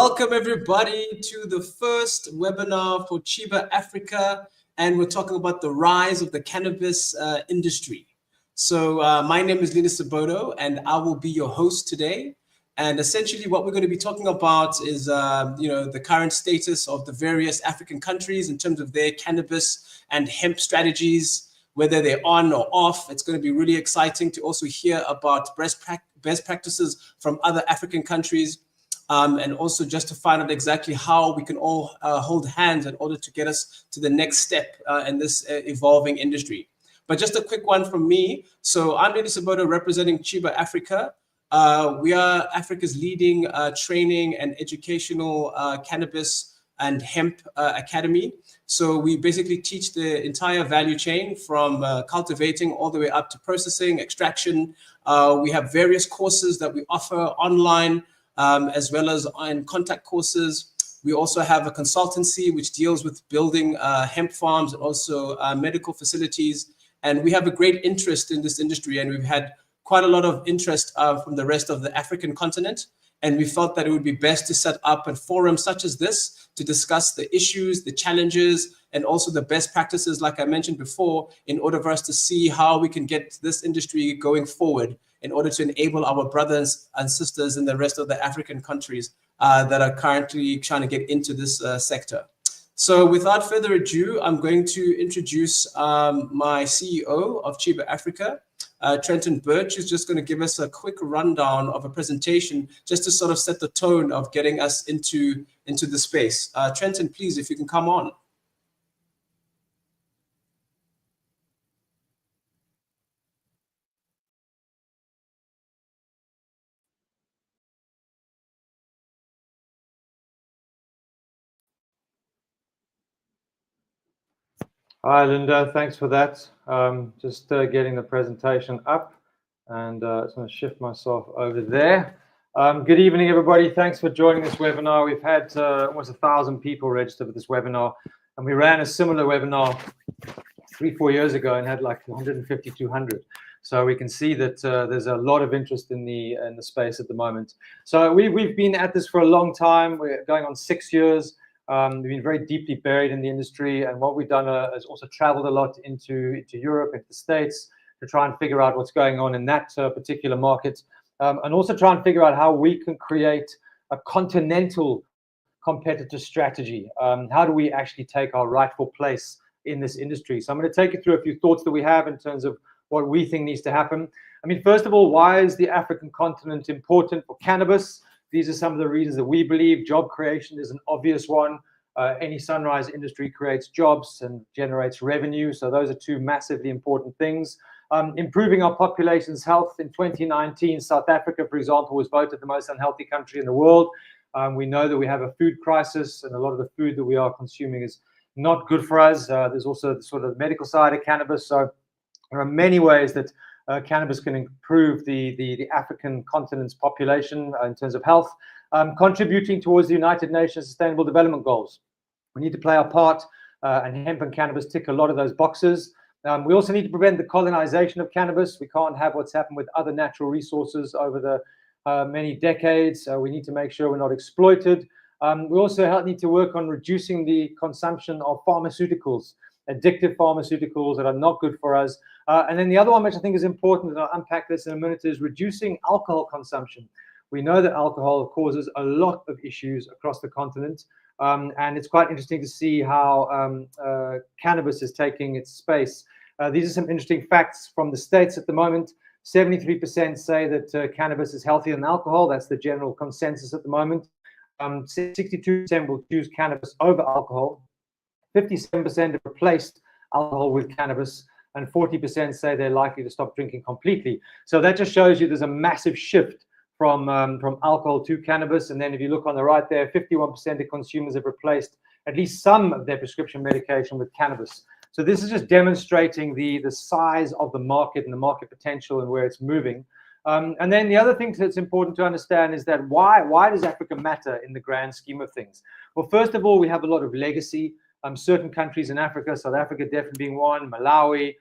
Welcome everybody to the first webinar for Cheeba Africa, and we're talking about the rise of the cannabis industry. So my name is Linus Saboto, and I will be your host today. And essentially what we're going to be talking about is the current status of the various African countries in terms of their cannabis and hemp strategies, whether they're on or off. It's going to be really exciting to also hear about best practices from other African countries. And also just to find out exactly how we can all hold hands in order to get us to the next step in this evolving industry. But just a quick one from me. So I'm Linus Saboto representing Cheeba Africa. We are Africa's leading training and educational cannabis and hemp academy. So we basically teach the entire value chain from cultivating all the way up to processing, extraction. We have various courses that we offer online, as well as in contact courses. We also have a consultancy which deals with building hemp farms and also medical facilities. And we have a great interest in this industry, and we've had quite a lot of interest from the rest of the African continent. And we felt that it would be best to set up a forum such as this to discuss the issues, the challenges, and also the best practices, like I mentioned before, in order for us to see how we can get this industry going forward in order to enable our brothers and sisters in the rest of the African countries that are currently trying to get into this sector. So without further ado, I'm going to introduce my CEO of Cheeba Africa, Trenton Birch, who's just going to give us a quick rundown of a presentation just to sort of set the tone of getting us into the space. Trenton, please, if you can come on. Hi, Linda. Thanks for that. Just getting the presentation up, and I just want to shift myself over there. Good evening, everybody. Thanks for joining this webinar. We've had almost 1,000 people register for this webinar, and we ran a similar webinar 3-4 years ago and had like 150, 200. So we can see that there's a lot of interest in the space at the moment. So we've been at this for a long time. We're going on 6 years. We've been very deeply buried in the industry, and what we've done is also traveled a lot into Europe, into the States, to try and figure out what's going on in that particular market, and also try and figure out how we can create a continental competitor strategy. How do we actually take our rightful place in this industry? So I'm going to take you through a few thoughts that we have in terms of what we think needs to happen. I mean, first of all, why is the African continent important for cannabis? These are some of the reasons that we believe. Job creation is an obvious one. Any sunrise industry creates jobs and generates revenue. So those are two massively important things. Improving our population's health. In 2019, South Africa, for example, was voted the most unhealthy country in the world. We know that we have a food crisis, and a lot of the food that we are consuming is not good for us. There's also the sort of medical side of cannabis. So there are many ways that cannabis can improve the African continent's population in terms of health, contributing towards the United Nations Sustainable Development Goals. We need to play our part, and hemp and cannabis tick a lot of those boxes. We also need to prevent the colonization of cannabis. We can't have what's happened with other natural resources over the many decades. We need to make sure we're not exploited. We also need to work on reducing the consumption of pharmaceuticals, addictive pharmaceuticals that are not good for us. And then the other one, which I think is important, and I'll unpack this in a minute, is reducing alcohol consumption. We know that alcohol causes a lot of issues across the continent, and it's quite interesting to see how cannabis is taking its space. These are some interesting facts from the States at the moment. 73% say that cannabis is healthier than alcohol. That's the general consensus at the moment. 62% will choose cannabis over alcohol. 57% have replaced alcohol with cannabis, and 40% say they're likely to stop drinking completely. So that just shows you there's a massive shift from alcohol to cannabis. And then if you look on the right there, 51% of consumers have replaced at least some of their prescription medication with cannabis. So this is just demonstrating the size of the market and the market potential and where it's moving. And then the other thing that's important to understand is that why does Africa matter in the grand scheme of things? Well, first of all, we have a lot of legacy. Certain countries in Africa, South Africa definitely being one, Malawi,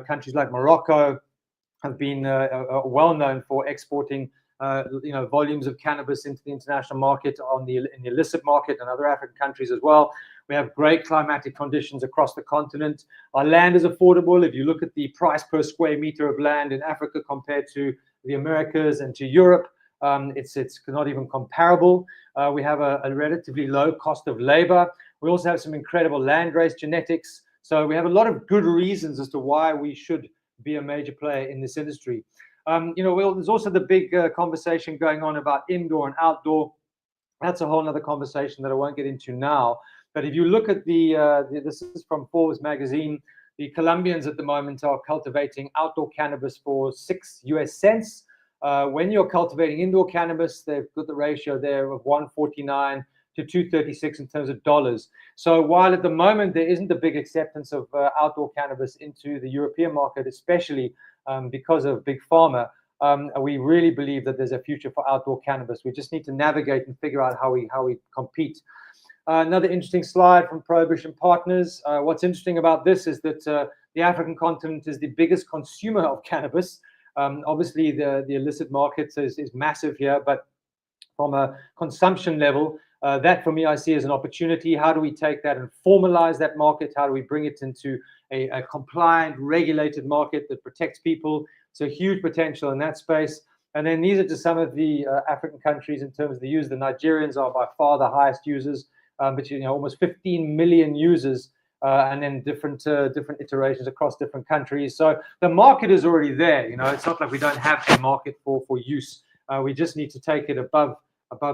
countries like Morocco have been well known for exporting volumes of cannabis into the international market in the illicit market and other African countries as well. We have great climatic conditions across the continent. Our land is affordable. If you look at the price per square meter of land in Africa compared to the Americas and to Europe, it's not even comparable. We have a relatively low cost of labor. We also have some incredible landrace genetics. So we have a lot of good reasons as to why we should be a major player in this industry. There's also the big conversation going on about indoor and outdoor. That's a whole other conversation that I won't get into now. But if you look at this is from Forbes magazine, the Colombians at the moment are cultivating outdoor cannabis for 6 US cents. When you're cultivating indoor cannabis, they've got the ratio there of 149 to 236 in terms of dollars. So while at the moment there isn't a big acceptance of outdoor cannabis into the European market, especially because of Big Pharma, we really believe that there's a future for outdoor cannabis. We just need to navigate and figure out how we compete. Another interesting slide from Prohibition Partners. What's interesting about this is that the African continent is the biggest consumer of cannabis. Obviously, the illicit market is massive here, but from a consumption level, that for me I see as an opportunity. How do we take that and formalize that market? How do we bring it into a compliant, regulated market that protects people? So huge potential in that space. And then these are just some of the African countries in terms of the use. The Nigerians are by far the highest users, but almost 15 million users, and then different iterations across different countries. So the market is already there. It's not like we don't have a market for use. We just need to take it above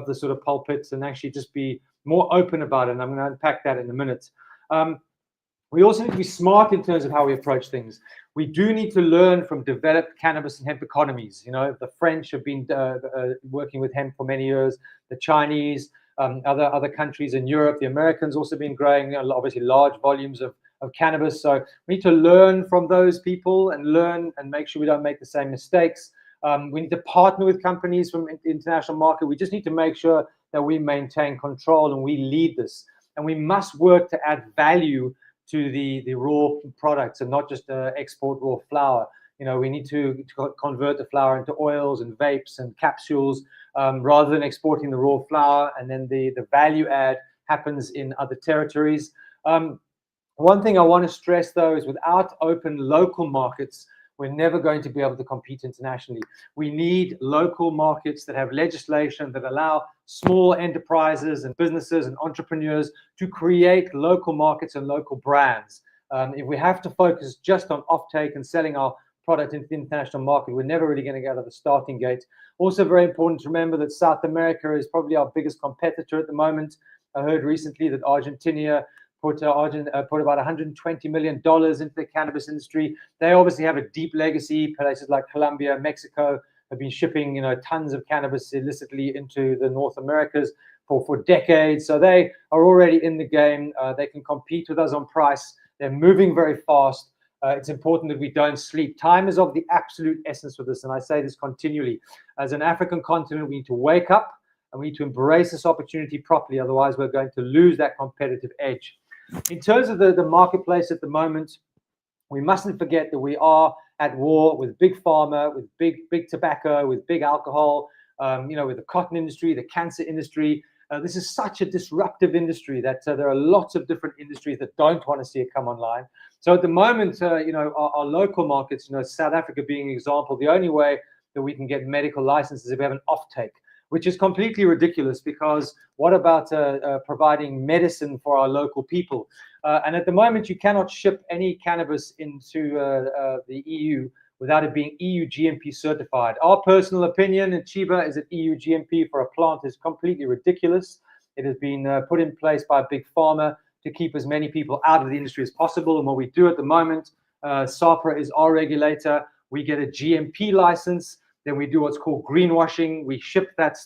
the sort of pulpits and actually just be more open about it. And I'm going to unpack that in a minute. We also need to be smart in terms of how we approach things. We do need to learn from developed cannabis and hemp economies. The French have been working with hemp for many years. The Chinese, other countries in Europe, the Americans also been growing obviously large volumes of cannabis. So we need to learn from those people and make sure we don't make the same mistakes. We need to partner with companies from the international market. We just need to make sure that we maintain control and we lead this. And we must work to add value to the raw products and not just export raw flower. We need to convert the flower into oils and vapes and capsules rather than exporting the raw flower, and then the value add happens in other territories. One thing I want to stress, though, is without open local markets, we're never going to be able to compete internationally. We need local markets that have legislation that allow small enterprises and businesses and entrepreneurs to create local markets and local brands. If we have to focus just on offtake and selling our product into the international market, we're never really going to get out of the starting gate. Also very important to remember that South America is probably our biggest competitor at the moment. I heard recently that Argentina put about $120 million into the cannabis industry. They obviously have a deep legacy. Places like Colombia, Mexico have been shipping tons of cannabis illicitly into the North Americas for decades. So they are already in the game. They can compete with us on price. They're moving very fast. It's important that we don't sleep. Time is of the absolute essence for this, and I say this continually. As an African continent, we need to wake up and we need to embrace this opportunity properly. Otherwise, we're going to lose that competitive edge. In terms of the marketplace at the moment, we mustn't forget that we are at war with big pharma, with big tobacco, with big alcohol, with the cotton industry, the cancer industry. This is such a disruptive industry that there are lots of different industries that don't want to see it come online. So at the moment, our local markets, South Africa being an example, the only way that we can get medical licenses is if we have an offtake, which is completely ridiculous, because what about providing medicine for our local people? And at the moment, you cannot ship any cannabis into the EU without it being EU GMP certified. Our personal opinion in Cheeba is that EU GMP for a plant is completely ridiculous. It has been put in place by Big Pharma to keep as many people out of the industry as possible. And what we do at the moment, SAPRA is our regulator. We get a GMP license. Then we do what's called greenwashing. We ship that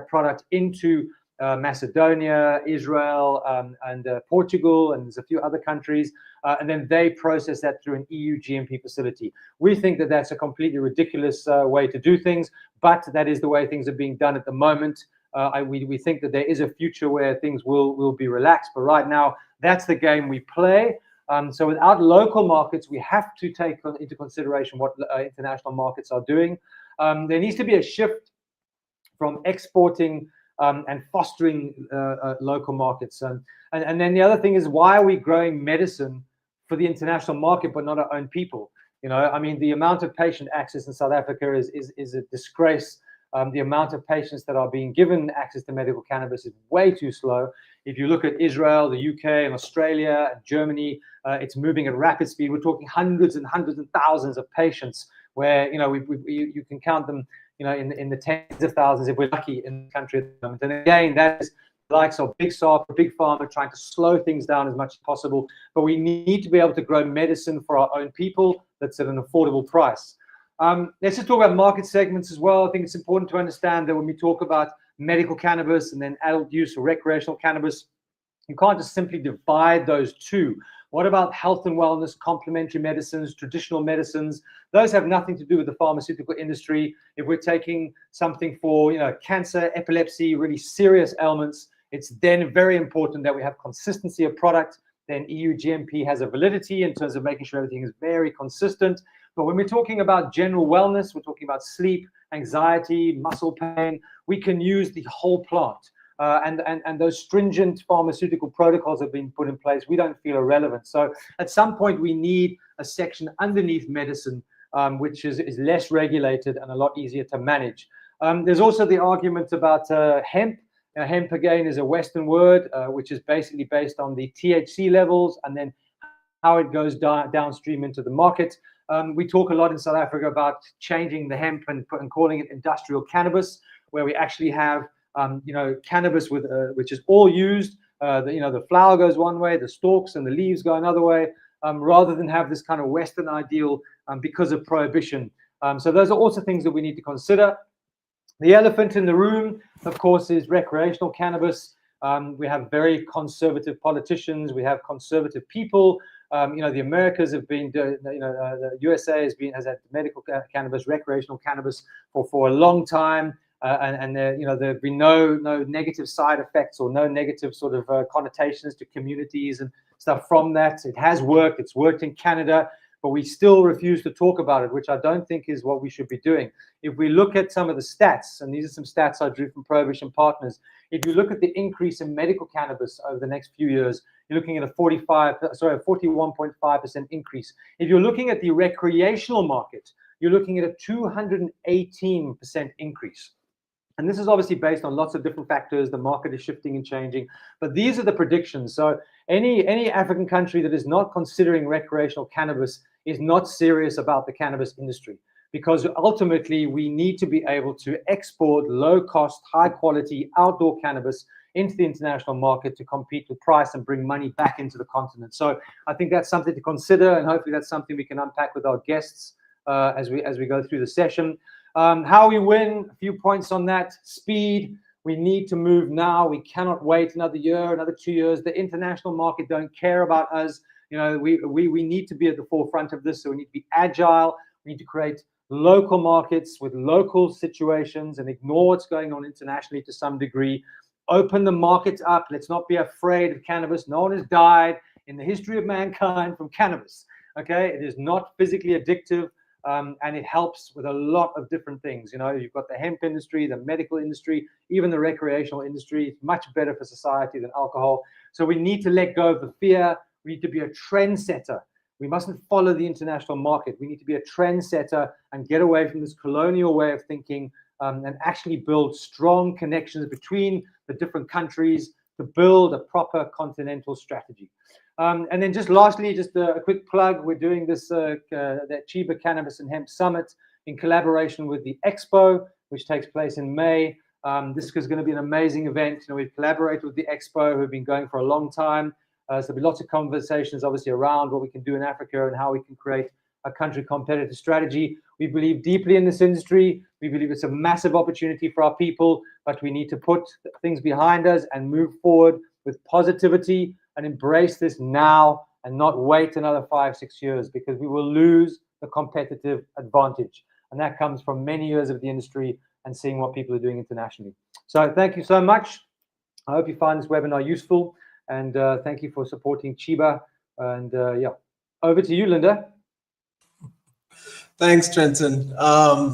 product into Macedonia, Israel, and Portugal, and there's a few other countries. And then they process that through an EU GMP facility. We think that that's a completely ridiculous way to do things, but that is the way things are being done at the moment. We think that there is a future where things will be relaxed, but right now, that's the game we play. So without local markets, we have to take into consideration what international markets are doing. There needs to be a shift from exporting and fostering local markets. And then the other thing is, why are we growing medicine for the international market but not our own people? You know, I mean, the amount of patient access in South Africa is a disgrace. The amount of patients that are being given access to medical cannabis is way too slow. If you look at Israel, the UK, and Australia, and Germany, it's moving at rapid speed. We're talking hundreds and thousands of patients, where, you know, you can count them, you know, in the tens of thousands if we're lucky in the country at the moment. And again, that is the likes of Big Pharma trying to slow things down as much as possible. But we need to be able to grow medicine for our own people that's at an affordable price. Let's just talk about market segments as well. I think it's important to understand that when we talk about medical cannabis and then adult use or recreational cannabis, you can't just simply divide those two. What about health and wellness, complementary medicines, traditional medicines? Those have nothing to do with the pharmaceutical industry. If we're taking something for, you know, cancer, epilepsy, really serious ailments, it's then very important that we have consistency of product. Then EU GMP has a validity in terms of making sure everything is very consistent. But when we're talking about general wellness, we're talking about sleep, anxiety, muscle pain, we can use the whole plant. And those stringent pharmaceutical protocols have been put in place, we don't feel are relevant. So at some point, we need a section underneath medicine, which is less regulated and a lot easier to manage. There's also the argument about hemp. Hemp, again, is a Western word, which is basically based on the THC levels and then how it goes downstream into the market. We talk a lot in South Africa about changing the hemp and calling it industrial cannabis, where we actually have you know, cannabis with which is all used. You know, the flower goes one way, the stalks and the leaves go another way, rather than have this kind of Western ideal because of prohibition. So those are also things that we need to consider. The elephant in the room, of course, is recreational cannabis. We have very conservative politicians. We have conservative people. You know, the Americas have been, you know, the USA has had medical cannabis, recreational cannabis for a long time. And there, you know, there have been no negative side effects or no negative sort of connotations to communities and stuff from that. It has worked. It's worked in Canada, but we still refuse to talk about it, which I don't think is what we should be doing. If we look at some of the stats, and these are some stats I drew from Prohibition Partners, if you look at the increase in medical cannabis over the next few years, you're looking at a 41.5% increase. If you're looking at the recreational market, you're looking at a 218% increase. And this is obviously based on lots of different factors. The market is shifting and changing, but these are the predictions. So any African country that is not considering recreational cannabis is not serious about the cannabis industry, because ultimately we need to be able to export low cost, high quality outdoor cannabis into the international market to compete with price and bring money back into the continent. So I think that's something to consider, and hopefully that's something we can unpack with our guests as we go through the session. How we win, a few points on that. Speed, we need to move now. We cannot wait another year, another 2 years. The international market don't care about us. You know, we need to be at the forefront of this, so we need to be agile. We need to create local markets with local situations and ignore what's going on internationally to some degree. Open the market up. Let's not be afraid of cannabis. No one has died in the history of mankind from cannabis. Okay, it is not physically addictive. And it helps with a lot of different things. You know, you've got the hemp industry, the medical industry, even the recreational industry. It's much better for society than alcohol. So we need to let go of the fear. We need to be a trendsetter. We mustn't follow the international market. We need to be a trendsetter and get away from this colonial way of thinking and actually build strong connections between the different countries to build a proper continental strategy. And then just lastly, just a quick plug, we're doing this that Cheeba Cannabis and Hemp Summit in collaboration with the Expo, which takes place in May. This is going to be an amazing event. You know, we've collaborated with the Expo, who've been going for a long time. So there'll be lots of conversations, obviously, around what we can do in Africa and how we can create a country competitive strategy. We believe deeply in this industry. We believe it's a massive opportunity for our people, but we need to put things behind us and move forward with positivity and embrace this now and not wait another 5-6 years, because we will lose the competitive advantage. And that comes from many years of the industry and seeing what people are doing internationally. So thank you so much. I hope you find this webinar useful, and thank you for supporting Cheeba. And yeah, over to you, Linda. Thanks, Trenton.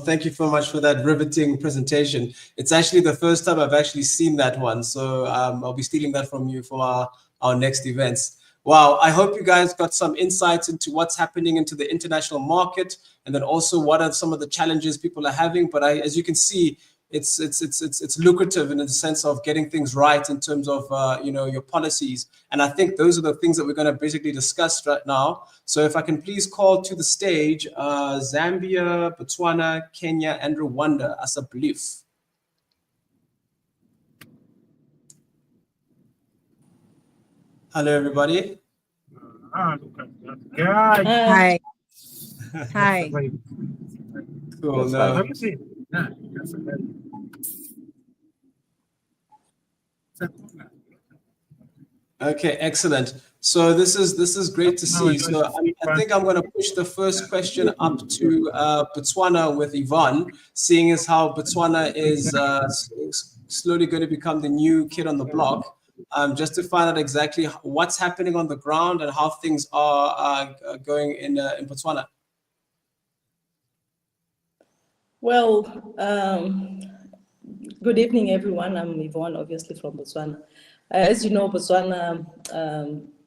Thank you so much for that riveting presentation. It's actually the first time I've actually seen that one. So I'll be stealing that from you for our next events. Wow, I hope you guys got some insights into what's happening into the international market, and then also what are some of the challenges people are having. But as you can see, it's lucrative in the sense of getting things right in terms of your policies. And I think those are the things that we're going to basically discuss right now. So if I can please call to the stage Zambia, Botswana, Kenya, and Rwanda as a belief. Hello, everybody. Look at that guy. Hi. Hi. Cool. No. Have you seen? Yeah, that's a very. Okay, excellent. So this is great to see. So I think I'm going to push the first question up to Botswana with Yvonne, seeing as how Botswana is slowly going to become the new kid on the block. Just to find out exactly what's happening on the ground and how things are going in Botswana. Well, good evening, everyone. I'm Yvonne, obviously from Botswana. As you know, Botswana,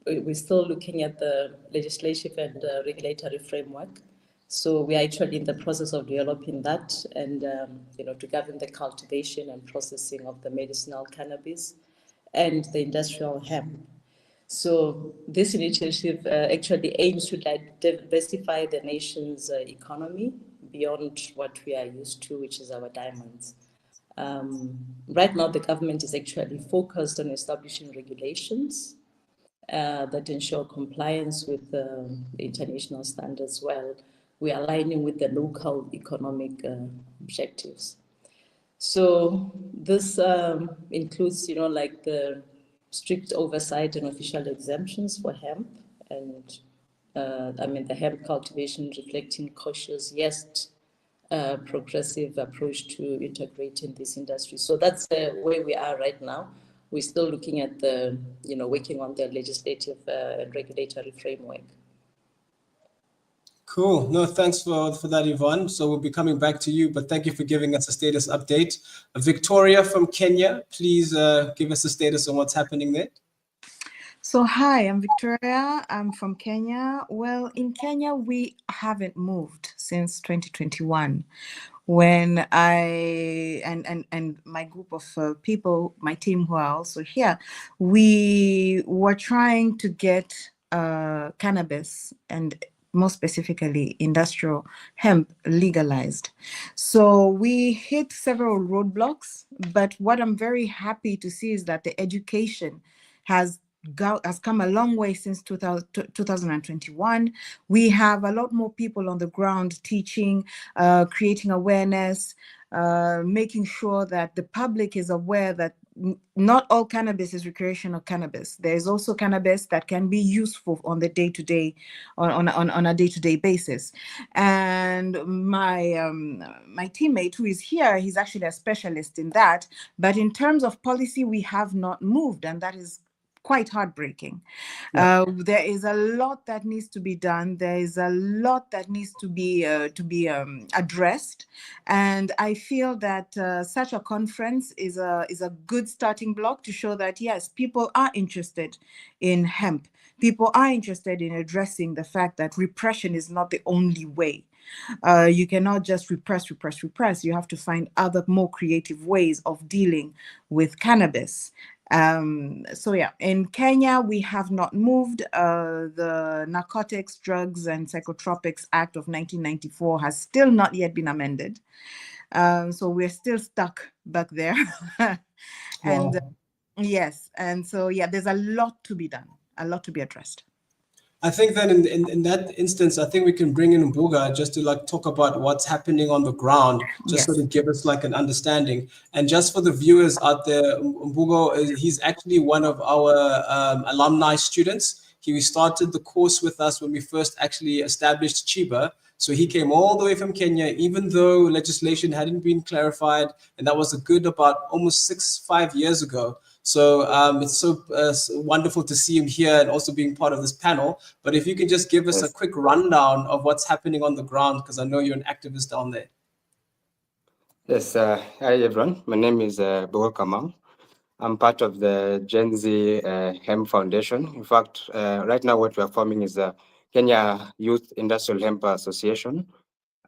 we're still looking at the legislative and regulatory framework. So we are actually in the process of developing that and, to govern the cultivation and processing of the medicinal cannabis and the industrial hemp. So this initiative actually aims to diversify the nation's economy beyond what we are used to, which is our diamonds. Right now, the government is actually focused on establishing regulations that ensure compliance with the international standards while we are aligning with the local economic objectives. So this includes, like the strict oversight and official exemptions for hemp and the hemp cultivation reflecting cautious yet progressive approach to integrating this industry. So that's where we are right now. We're still looking at the, working on the legislative and regulatory framework. Cool. No, thanks for that, Yvonne. So we'll be coming back to you, but thank you for giving us a status update. Victoria from Kenya, please give us a status on what's happening there. So hi, I'm Victoria. I'm from Kenya. Well, in Kenya, we haven't moved since 2021 when I and my group of people, my team who are also here, we were trying to get cannabis and more specifically industrial hemp legalized. So we hit several roadblocks, but what I'm very happy to see is that the education has come a long way since 2021. We have a lot more people on the ground teaching, creating awareness, making sure that the public is aware that not all cannabis is recreational cannabis. There is also cannabis that can be useful on the day-to-day, on a day-to-day basis. And my my teammate who is here, he's actually a specialist in that. But in terms of policy, we have not moved, and that is quite heartbreaking. Yeah. There is a lot that needs to be done. There is a lot that needs to be addressed, and I feel that such a conference is a good starting block to show that yes, people are interested in hemp. People are interested in addressing the fact that repression is not the only way. You cannot just repress. You have to find other more creative ways of dealing with cannabis. So yeah, in Kenya, we have not moved. The Narcotics, Drugs and Psychotropics Act of 1994 has still not yet been amended. So we're still stuck back there. And Wow. Yes, and so yeah, there's a lot to be done, a lot to be addressed. I think that in that instance, I think we can bring in Mbuga just to talk about what's happening on the ground, just so to give us an understanding. And just for the viewers out there, Mbuga, he's actually one of our alumni students. He started the course with us when we first actually established Cheeba. So he came all the way from Kenya, even though legislation hadn't been clarified, and that was a good about almost 5 years ago. So it's so wonderful to see him here and also being part of this panel. But if you can just give us a quick rundown of what's happening on the ground, because I know you're an activist down there. Yes, hi everyone. My name is Bogo Kamau. I'm part of the Gen Z Hemp Foundation. In fact, right now what we are forming is the Kenya Youth Industrial Hemp Association.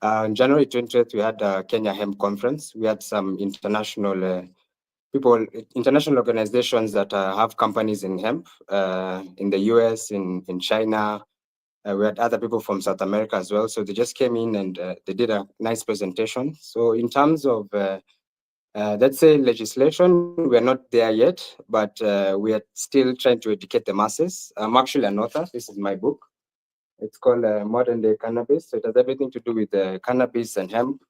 On January 20th, we had a Kenya Hemp Conference. We had some international people, international organizations that have companies in hemp in the US, in China. We had other people from South America as well. So they just came in and they did a nice presentation. So in terms of let's say legislation, we're not there yet, but we are still trying to educate the masses. I'm actually an author. This is my book. It's called Modern Day Cannabis. So it has everything to do with cannabis and hemp.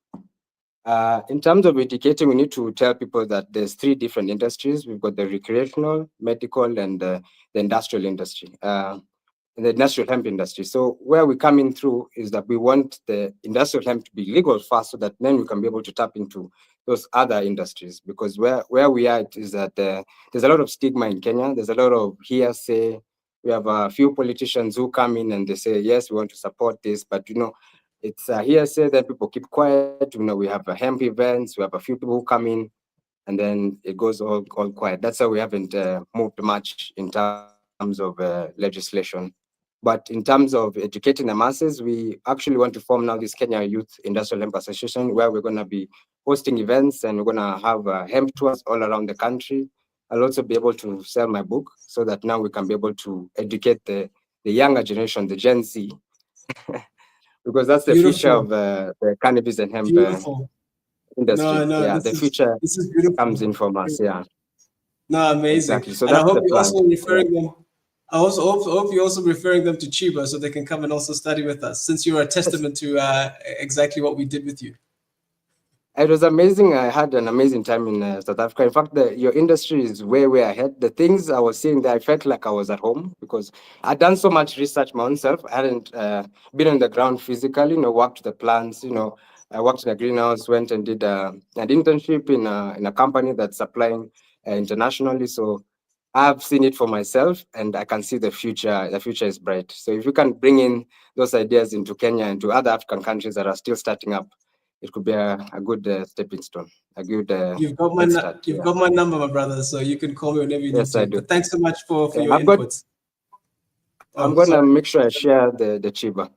In terms of educating, we need to tell people that there's 3 different industries. We've got the recreational, medical, and the industrial industry. In the industrial hemp industry. So where we come in through is that we want the industrial hemp to be legal first so that then we can be able to tap into those other industries. Because where we are is that there's a lot of stigma in Kenya. There's a lot of hearsay. We have a few politicians who come in and they say, yes, we want to support this, but it's a hearsay, then people keep quiet. We have hemp events, we have a few people who come in and then it goes all quiet. That's why we haven't moved much in terms of legislation. But in terms of educating the masses, we actually want to form now this Kenya Youth Industrial Hemp Association, where we're going to be hosting events and we're going to have hemp tours all around the country. I'll also be able to sell my book so that now we can be able to educate the younger generation, the Gen Z, because that's the future of the cannabis and hemp industry. The future this is beautiful. Comes in from us. Yeah. No, amazing. Exactly. So and I that's hope the you're plan. also referring them. I also hope you're also referring them to Cheeba so they can come and also study with us, since you are a testament to exactly what we did with you. It was amazing. I had an amazing time in South Africa. In fact, your industry is way ahead. The things I was seeing there, I felt like I was at home because I'd done so much research my own self. I hadn't been on the ground physically, worked the plants, I worked in a greenhouse, went and did an internship in a company that's supplying internationally. So I've seen it for myself and I can see the future. The future is bright. So if you can bring in those ideas into Kenya and to other African countries that are still starting up, it could be a good stepping stone, a good You've got my got my number, my brother, so you can call me whenever you need to. But thanks so much for your inputs. I'm gonna make sure I share the Cheeba.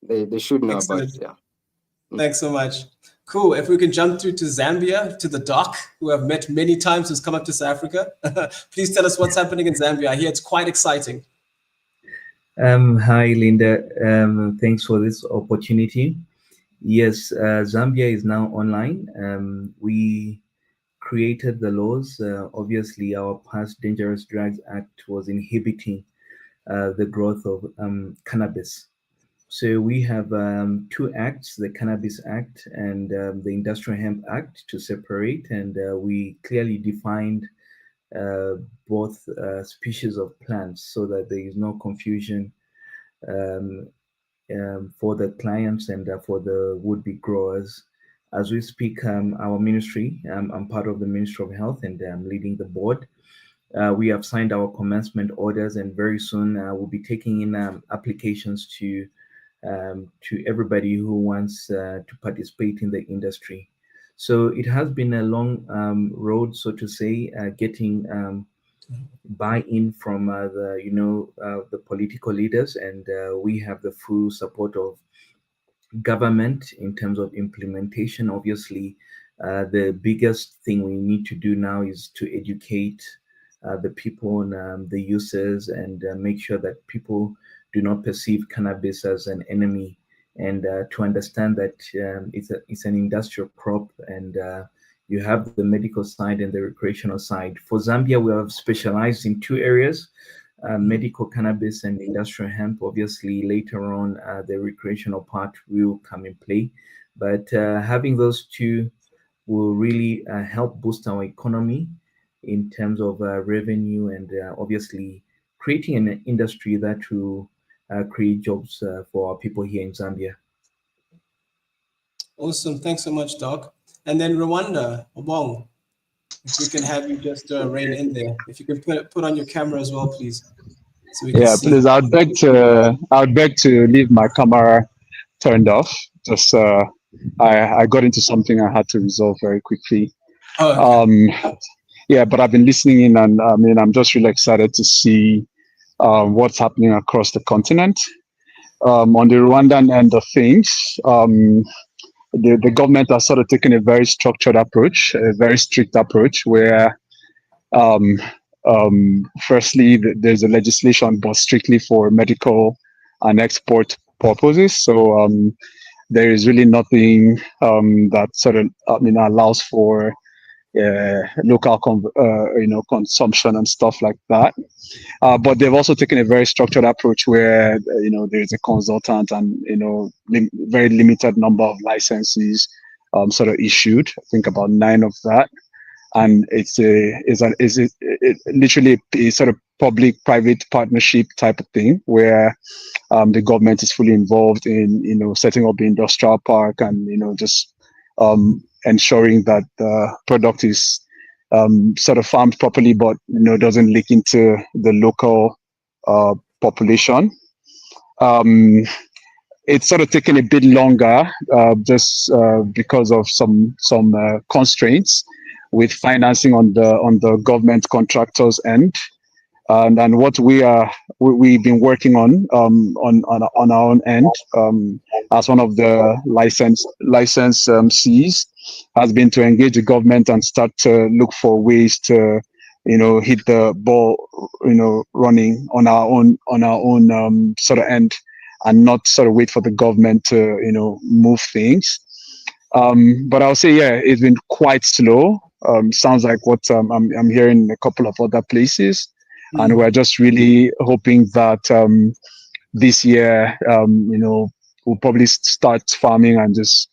They should know about it. Yeah. Thanks so much. Cool. If we can jump through to Zambia, to the doc, who I've met many times, who's come up to South Africa. Please tell us what's happening in Zambia. I hear it's quite exciting. Hi, Linda. Thanks for this opportunity. Yes, Zambia is now online. We created the laws. Obviously, our past Dangerous Drugs Act was inhibiting the growth of cannabis. So we have 2 acts, the Cannabis Act and the Industrial Hemp Act, to separate, and we clearly defined both species of plants so that there is no confusion for the clients and for the would-be growers. As we speak, our ministry, I'm part of the Ministry of Health and I'm leading the board. We have signed our commencement orders, and very soon we'll be taking in applications to everybody who wants to participate in the industry. So it has been a long road, so to say, getting buy-in from the political leaders, and we have the full support of government in terms of implementation. Obviously, the biggest thing we need to do now is to educate the people and the users, and make sure that people do not perceive cannabis as an enemy, and to understand that it's an industrial crop, and you have the medical side and the recreational side. For Zambia, we have specialized in 2 areas, medical cannabis and industrial hemp. Obviously, later on, the recreational part will come in play, but having those 2 will really help boost our economy in terms of revenue, and obviously creating an industry that will create jobs for our people here in Zambia. Awesome. Thanks so much, Doc. And then Rwanda, Obong. if we can have you just rein in there. If you can put on your camera as well, please, so we can Yeah, see. please. I'd beg to leave my camera turned off. Just I got into something I had to resolve very quickly. Oh, okay. Yeah, but I've been listening in, and I mean, I'm just really excited to see what's happening across the continent. On the Rwandan end of things, the government has sort of taken a very structured approach, a very strict approach, where um, firstly, there's a legislation, but strictly for medical and export purposes. So there is really nothing that sort of, I mean, allows for local, consumption and stuff like that. But they've also taken a very structured approach where, there's a consultant and, very limited number of licenses sort of issued. I think about 9 of that. And it's literally a sort of public-private partnership type of thing where the government is fully involved in, setting up the industrial park and, just ensuring that the product is sort of farmed properly, but doesn't leak into the local population. It's sort of taken a bit longer, just because of some constraints with financing on the government contractors end. And what we've been working on our own end, as one of the licensees, has been to engage the government and start to look for ways to, hit the ball, running on our own sort of end, and not sort of wait for the government to, move things. But I'll say, yeah, it's been quite slow. Sounds like what I'm hearing in a couple of other places. And we're just really hoping that this year, we'll probably start farming and just,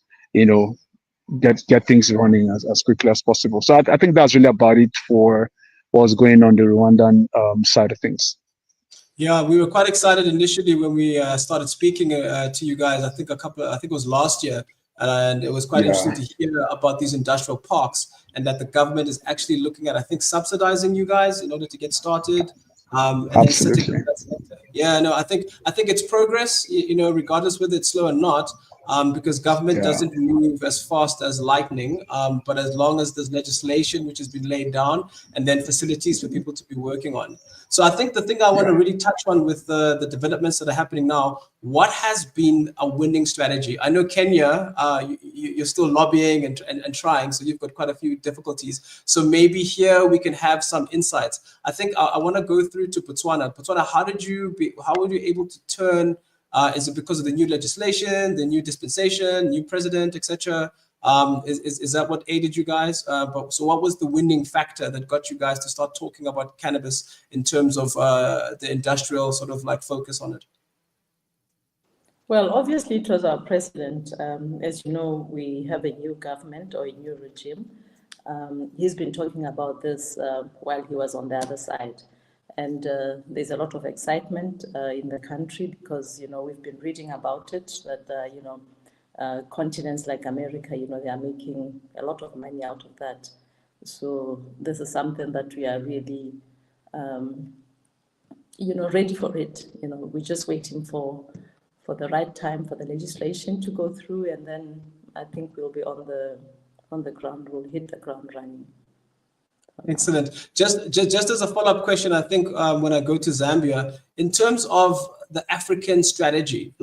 get things running as quickly as possible. So I think that's really about it for what's going on the Rwandan side of things. Yeah, we were quite excited initially when we started speaking to you guys. I think it was last year, and it was quite interesting to hear about these industrial parks, and that the government is actually looking at, I think, subsidizing you guys in order to get started. And then setting up that sector. Yeah, no, I think it's progress, regardless whether it's slow or not, because government doesn't move as fast as lightning. But as long as there's legislation which has been laid down, and then facilities for people to be working on. So I think the thing I want to really touch on with the developments that are happening now, what has been a winning strategy? I know Kenya, you're still lobbying and trying, so you've got quite a few difficulties. So maybe here we can have some insights. I think I want to go through to Botswana. Botswana, how were you able to turn? Is it because of the new legislation, the new dispensation, new president, etc.? Is that what aided you guys? So what was the winning factor that got you guys to start talking about cannabis in terms of the industrial sort of like focus on it? Well, obviously it was our president. As you know, we have a new government or a new regime. He's been talking about this while he was on the other side. And there's a lot of excitement in the country because, we've been reading about it, that, continents like America, they are making a lot of money out of that. So this is something that we are really, ready for it. We're just waiting for the right time for the legislation to go through, and then I think we'll be on the ground. We'll hit the ground running. Excellent. Just as a follow-up question, I think when I go to Zambia, in terms of the African strategy,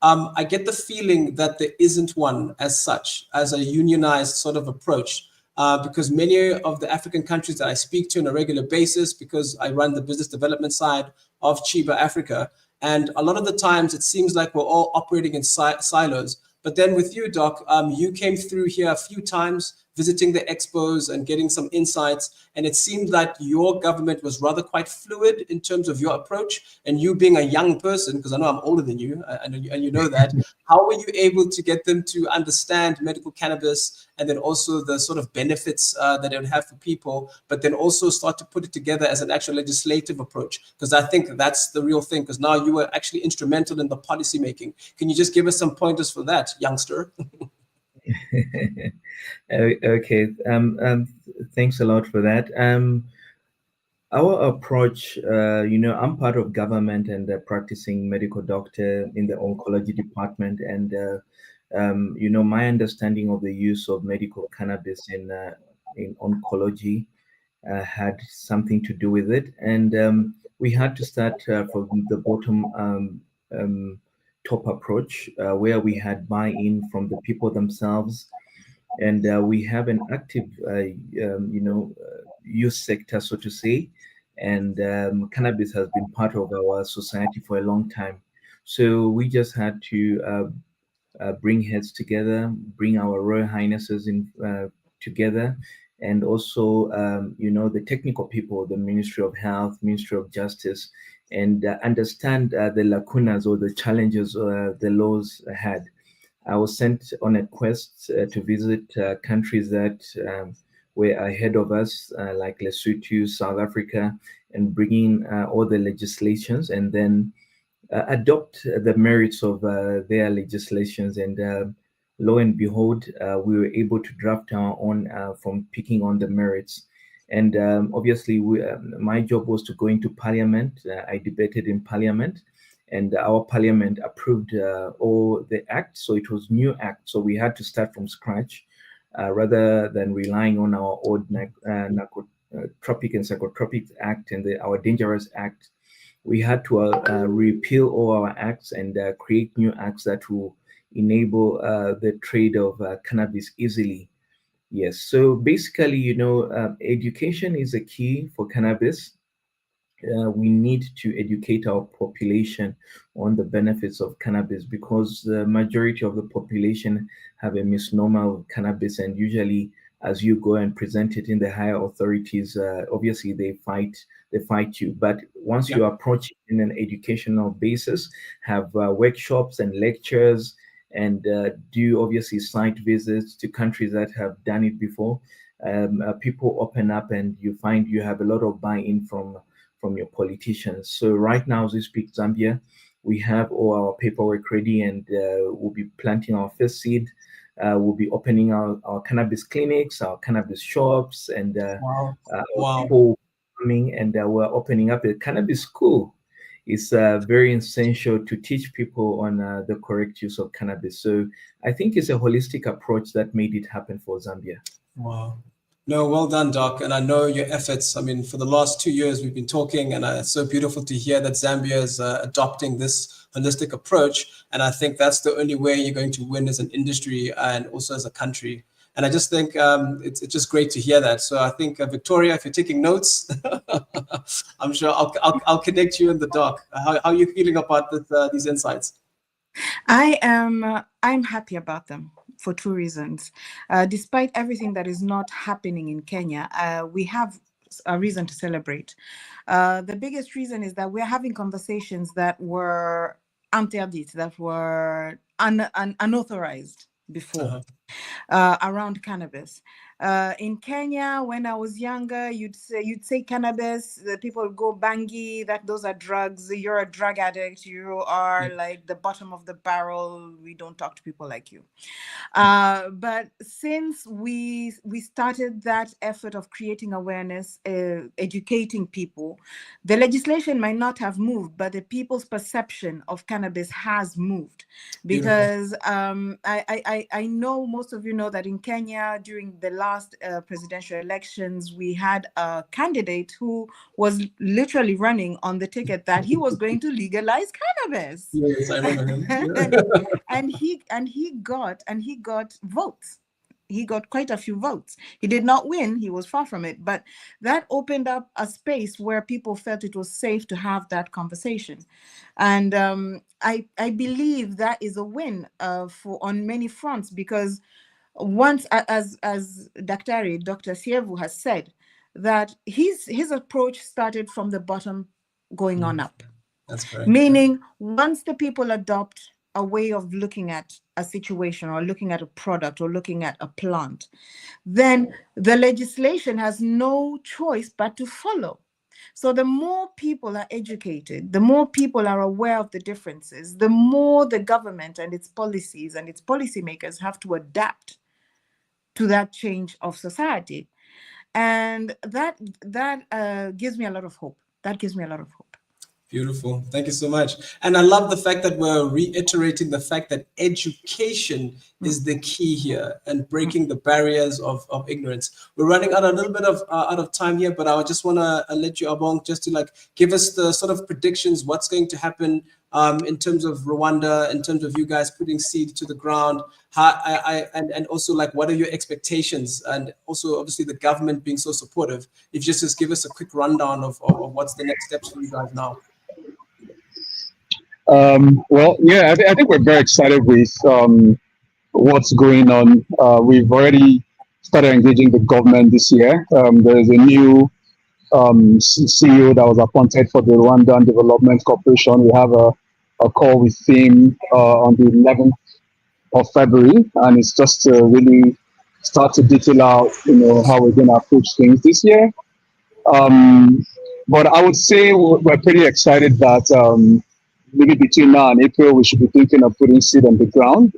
I get the feeling that there isn't one as such, as a unionized sort of approach, because many of the African countries that I speak to on a regular basis, because I run the business development side of Cheeba Africa, and a lot of the times it seems like we're all operating in silos. But then with you, Doc, you came through here a few times, visiting the expos and getting some insights. And it seemed like your government was rather quite fluid in terms of your approach. And you being a young person, because I know I'm older than you, and you know that, how were you able to get them to understand medical cannabis and then also the sort of benefits that it would have for people, but then also start to put it together as an actual legislative approach? Because I think that's the real thing, because now you were actually instrumental in the policy making. Can you just give us some pointers for that, youngster? Okay. Thanks a lot for that. Our approach, I'm part of government and a practicing medical doctor in the oncology department, and my understanding of the use of medical cannabis in oncology had something to do with it, and we had to start from the bottom um, top approach, where we had buy-in from the people themselves, and we have an active, youth sector, so to say, and cannabis has been part of our society for a long time. So we just had to bring heads together, bring our Royal Highnesses in together, and also, the technical people, the Ministry of Health, Ministry of Justice, and understand the lacunas or the challenges the laws had. I was sent on a quest to visit countries that were ahead of us, like Lesotho, South Africa, and bringing all the legislations, and then adopt the merits of their legislations. And lo and behold, we were able to draft our own from picking on the merits. And obviously, my job was to go into Parliament. I debated in Parliament, and our Parliament approved all the acts. So it was new act. So we had to start from scratch, rather than relying on our old Narcotropic and Psychotropic Act and our Dangerous Act. We had to repeal all our acts and create new acts that will enable the trade of cannabis easily. Yes. So basically, education is a key for cannabis. We need to educate our population on the benefits of cannabis, because the majority of the population have a misnomer of cannabis, and usually as you go and present it in the higher authorities, obviously they fight you. But once you approach it in an educational basis, have workshops and lectures, and do obviously site visits to countries that have done it before, people open up, and you find you have a lot of buy-in from your politicians. So right now, as we speak, Zambia, we have all our paperwork ready, and we'll be planting our first seed. We'll be opening our cannabis clinics, our cannabis shops, and people coming, and we're opening up a cannabis school. It's very essential to teach people on the correct use of cannabis. So I think it's a holistic approach that made it happen for Zambia. Wow. No, well done, Doc. And I know your efforts. I mean, for the last 2 years, we've been talking, and it's so beautiful to hear that Zambia is adopting this holistic approach. And I think that's the only way you're going to win as an industry and also as a country. And I just think it's just great to hear that. So I think, Victoria, if you're taking notes, I'm sure I'll connect you and the Doc. How are you feeling about these insights? I'm happy about them for two reasons. Despite everything that is not happening in Kenya, we have a reason to celebrate. The biggest reason is that we're having conversations that were interdit, that were unauthorized before. Around cannabis. In Kenya, when I was younger, you'd say cannabis, the people would go bangi, that those are drugs. You're a drug addict. You are like the bottom of the barrel. We don't talk to people like you. But since we started that effort of creating awareness, educating people, the legislation might not have moved, but the people's perception of cannabis has moved. Because I know most of you know that in Kenya, during the last presidential elections, we had a candidate who was literally running on the ticket that he was going to legalize cannabis. Yes, I remember him. and he got votes. He got quite a few votes. He did not win. He was far from it. But that opened up a space where people felt it was safe to have that conversation. And I believe that is a win on many fronts, because once, as Dr. Sievu has said, that his approach started from the bottom going on up. That's correct. Meaning, once the people adopt a way of looking at a situation, or looking at a product, or looking at a plant, then the legislation has no choice but to follow. So the more people are educated, the more people are aware of the differences, the more the government and its policies and its policymakers have to adapt to that change of society. And that gives me a lot of hope. That gives me a lot of hope. Beautiful. Thank you so much. And I love the fact that we're reiterating the fact that education is the key here and breaking the barriers of ignorance. We're running out a little bit of out of time here, but I just want to let you, Abong, just to like give us the sort of predictions, what's going to happen in terms of Rwanda, in terms of you guys putting seed to the ground, and also like what are your expectations, and also obviously the government being so supportive. If you just give us a quick rundown of what's the next steps for you guys now. Well, yeah, I think we're very excited with what's going on. We've already started engaging the government this year. There is a new CEO that was appointed for the Rwandan Development Corporation. We have a call with him on the 11th of February, and it's just to really start to detail out, how we're going to approach things this year. But I would say we're pretty excited that maybe between now and April, we should be thinking of putting seed on the ground.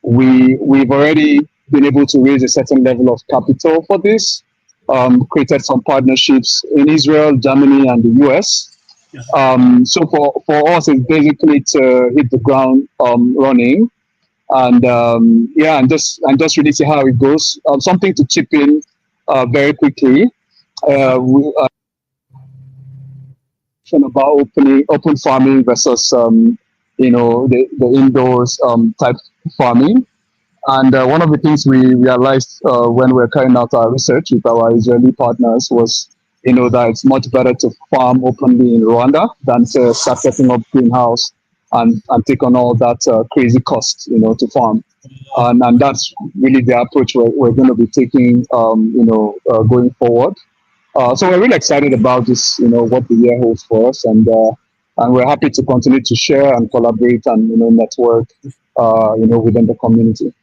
We've already been able to raise a certain level of capital for this, created some partnerships in Israel, Germany, and the US. So for us, it's basically to hit the ground running, and and just really see how it goes. Something to chip in very quickly. About open farming versus the indoors type farming. And one of the things we realized when we were carrying out our research with our Israeli partners was that it's much better to farm openly in Rwanda than to start setting up greenhouse and take on all that crazy cost to farm. And that's really the approach we're going to be taking going forward. So we're really excited about this, what the year holds for us, and we're happy to continue to share and collaborate and network, within the community.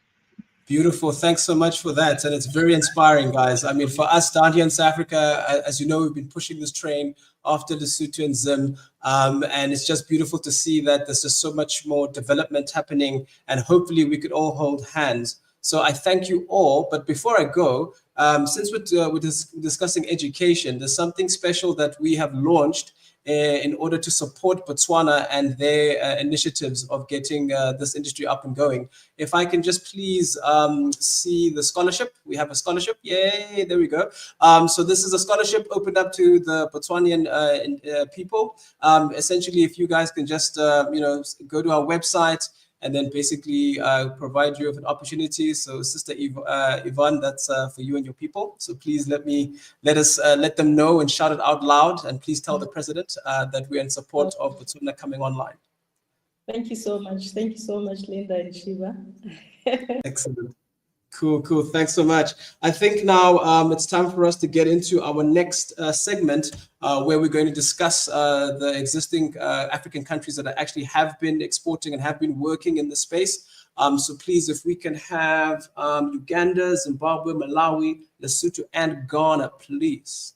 Beautiful. Thanks so much for that. And it's very inspiring, guys. I mean, for us down here in South Africa, as you know, we've been pushing this train after Lesotho and Zim. And it's just beautiful to see that there's just so much more development happening, and hopefully we could all hold hands. So I thank you all. But before I go, since we're discussing education, there's something special that we have launched in order to support Botswana and their initiatives of getting this industry up and going. If I can just please see the scholarship. We have a scholarship. Yay, there we go. So this is a scholarship opened up to the Botswanian people. Essentially, if you guys can just, go to our website, and then basically provide you with an opportunity. So Sister Yvonne, that's for you and your people. So please let them know and shout it out loud. And please tell the president that we're in support of Botswana coming online. Thank you so much. Thank you so much, Linda and Cheeba. Excellent. Cool. Thanks so much. I think now it's time for us to get into our next segment where we're going to discuss the existing African countries that actually have been exporting and have been working in the space. So please, if we can have Uganda, Zimbabwe, Malawi, Lesotho, and Ghana, please.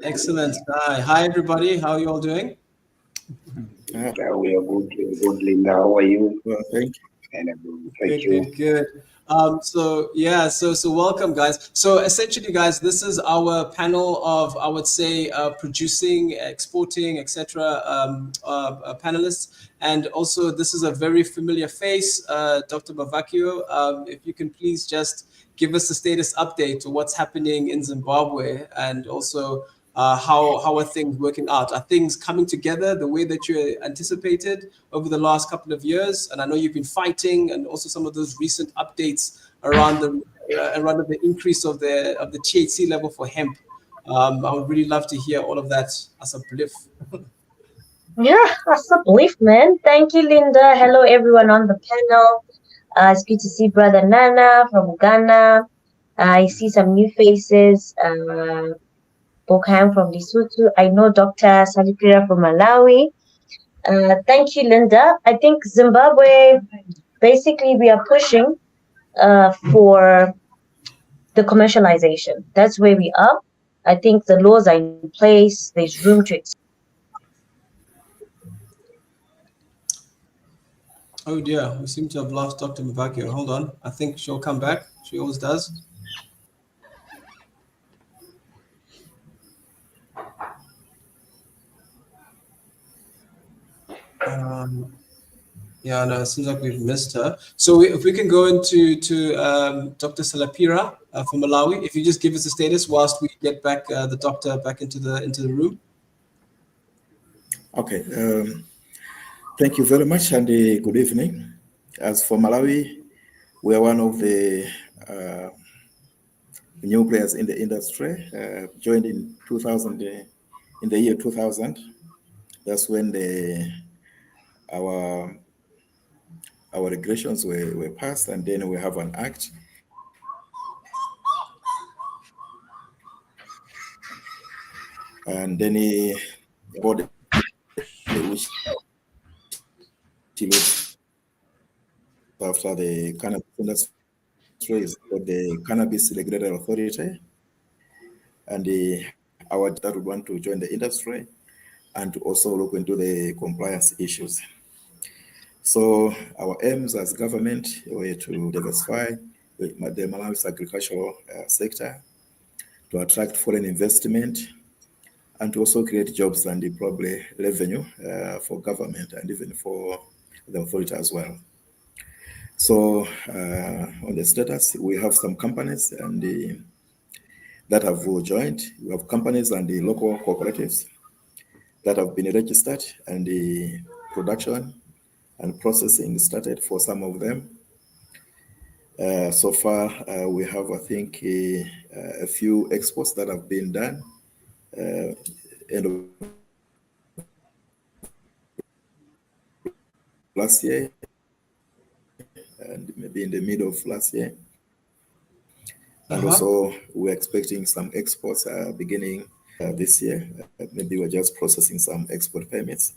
Excellent. Hi, everybody. How are you all doing? Yeah, we are good. Linda. How are you? Thank you. Good. So welcome, guys. So essentially, guys, this is our panel of, I would say, producing, exporting, etc. Panelists, and also this is a very familiar face, Dr. Bavakio. If you can please just give us a status update to what's happening in Zimbabwe, and also how are things working out? Are things coming together the way that you anticipated over the last couple of years? And I know you've been fighting, and also some of those recent updates around the increase of the THC level for hemp. I would really love to hear all of that as a bliff. Yeah, as a bliff, man. Thank you, Linda. Hello, everyone on the panel. It's good to see Brother Nana from Ghana. I see some new faces. Bokang from Lesotho. I know Dr. Salipira from Malawi. Thank you, Linda. I think Zimbabwe, basically, we are pushing for the commercialization. That's where we are. I think the laws are in place. There's room to. Oh dear, we seem to have lost Dr. Mavakio. Hold on. I think she'll come back. She always does. Yeah, no, it seems like we've missed her. So if we can go into Dr. Salapira from Malawi, if you just give us the status whilst we get back the doctor back into the room. Okay. Thank you very much, and good evening. As for Malawi, we are one of the new players in the industry. Joined in 2000, in the year 2000. That's when our regulations were passed, and then we have an act. And then body which looks after the cannabis industry is called the Cannabis Regulatory Authority, and our that would want to join the industry and to also look into the compliance issues. So our aims as government were to diversify the Malawi's agricultural sector, to attract foreign investment, and to also create jobs and probably revenue for government and even for the authority as well. So on the status, we have some companies and that have joined. We have companies and the local cooperatives that have been registered, and the production and processing started for some of them. So far, we have, I think, a few exports that have been done. End of last year, and maybe in the middle of last year. And also, we're expecting some exports beginning this year. Maybe we're just processing some export permits.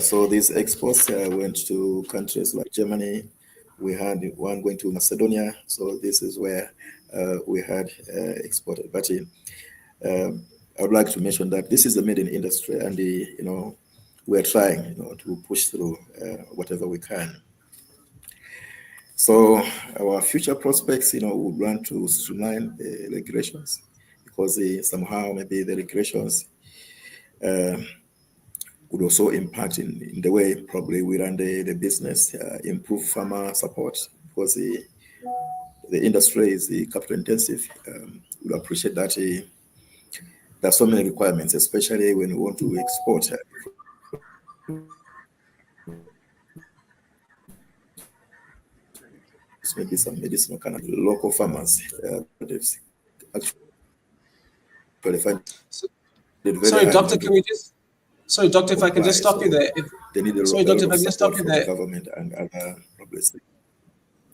So these exports went to countries like Germany. We had one going to Macedonia. So this is where we had exported. But I would like to mention that this is the made in industry, and we're trying, to push through whatever we can. So our future prospects, we would want to streamline the regulations, because somehow maybe the regulations would also impact in the way probably we run the business, improve farmer support, because the industry is capital intensive. Would appreciate that there are so many requirements, especially when we want to export. Maybe some medicinal kind of local farmers. Actually find Sorry, doctor, can we just? Sorry, doctor, if I can just stop you there. They need sorry, doctor, if I can just stop you there. Government and other publicity.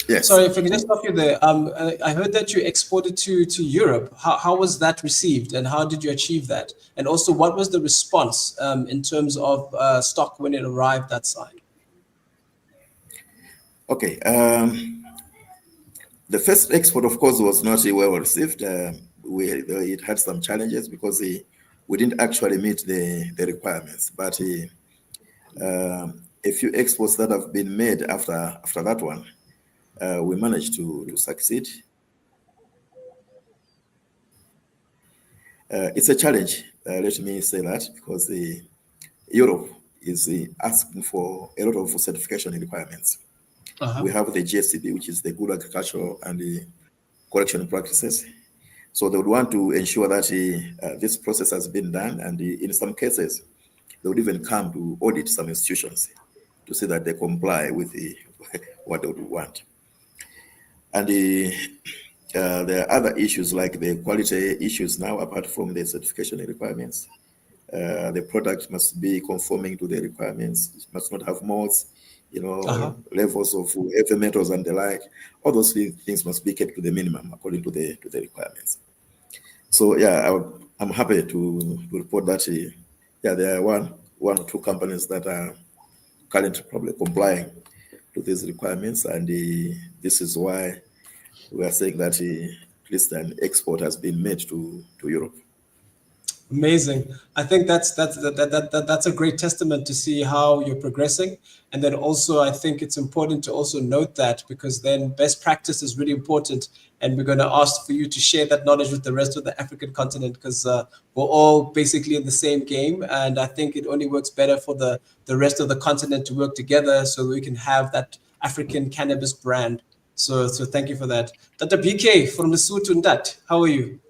Yes. Sorry, if I can just stop you there. I heard that you exported to Europe. How was that received, and how did you achieve that? And also, what was the response in terms of stock when it arrived that side? Okay. The first export, of course, was not well received. It had some challenges because we didn't actually meet the requirements. But a few exports that have been made after that one, we managed to succeed. It's a challenge, let me say that, because Europe is asking for a lot of certification requirements. We have the GSCP, which is the Good Agricultural and the Collection Practices. So they would want to ensure that this process has been done, and in some cases, they would even come to audit some institutions to see that they comply with what they would want. And there are other issues like the quality issues now, apart from the certification requirements. The product must be conforming to the requirements. It must not have molds, levels of heavy metals and the like. All those things must be kept to the minimum according to the requirements. So yeah, I'm happy to report that yeah, there are one or two companies that are currently probably complying to these requirements, and this is why we are saying that at least an export has been made to Europe. Amazing. I think that's a great testament to see how you're progressing. And then also, I think it's important to also note that, because then best practice is really important. And we're going to ask for you to share that knowledge with the rest of the African continent, because we're all basically in the same game. And I think it only works better for the rest of the continent to work together so we can have that African cannabis brand. So thank you for that. Dr. BK from Lesotho, Ndat, how are you?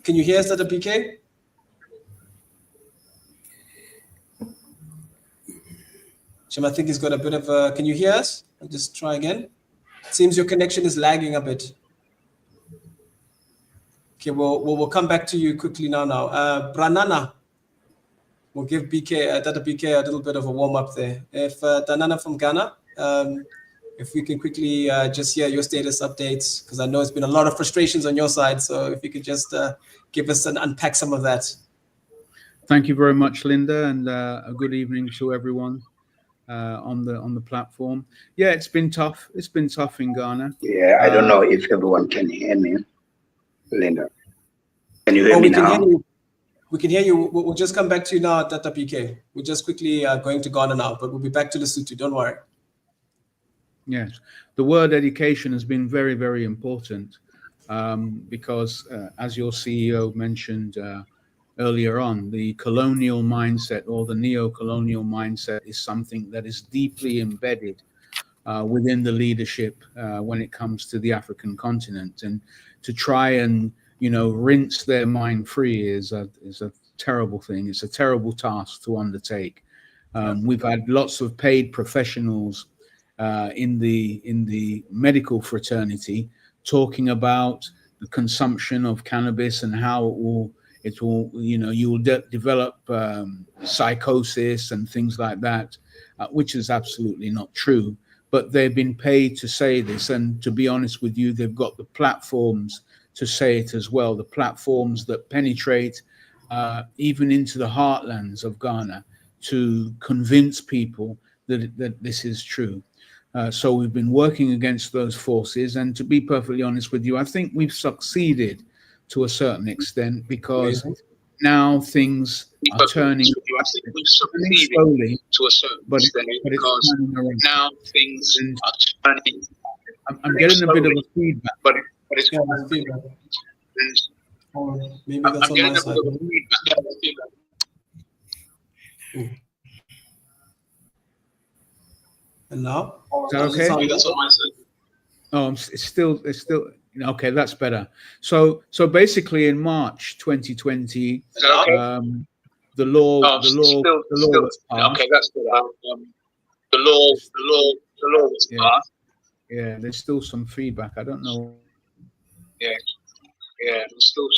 Can you hear us, Dr. PK? Shim, I think he's got a bit of a, can you hear us? I'll just try again. It seems your connection is lagging a bit. Okay, we'll come back to you quickly now. Branana, we'll give BK, Dr. BK a little bit of a warm up there. If Danana from Ghana, if we can quickly just hear your status updates, because I know it's been a lot of frustrations on your side. So if you could just give us unpack some of that. Thank you very much, Linda, and a good evening to everyone on the platform. Yeah, it's been tough. It's been tough in Ghana. Yeah, I don't know if everyone can hear me. Linda, can you hear me now? Hear you. We can hear you. We'll just come back to you now, Dr. PK. We're just quickly going to Ghana now, but we'll be back to Lesotho. Don't worry. Yes, the word education has been very, very important because, as your CEO mentioned earlier on, the colonial mindset or the neo-colonial mindset is something that is deeply embedded within the leadership when it comes to the African continent, and to try and rinse their mind free is a terrible thing. It's a terrible task to undertake. We've had lots of paid professionals in the medical fraternity talking about the consumption of cannabis and how it will you will develop psychosis and things like that, which is absolutely not true. But they've been paid to say this, and to be honest with you, they've got the platforms to say it as well. The platforms that penetrate even into the heartlands of Ghana to convince people that this is true. So we've been working against those forces, and to be perfectly honest with you, I think we've succeeded to a certain extent, because now things are turning slowly to a certain extent, because now things are turning. I'm getting a bit of a feedback, but it's feedback. Maybe that's on my side. And now? Is that okay? Oh, it's still okay. That's better. So basically, in March 2020, the law was passed. Okay, that's better. The law was passed. Yeah, there's still some feedback. I don't know. Yeah, there's still.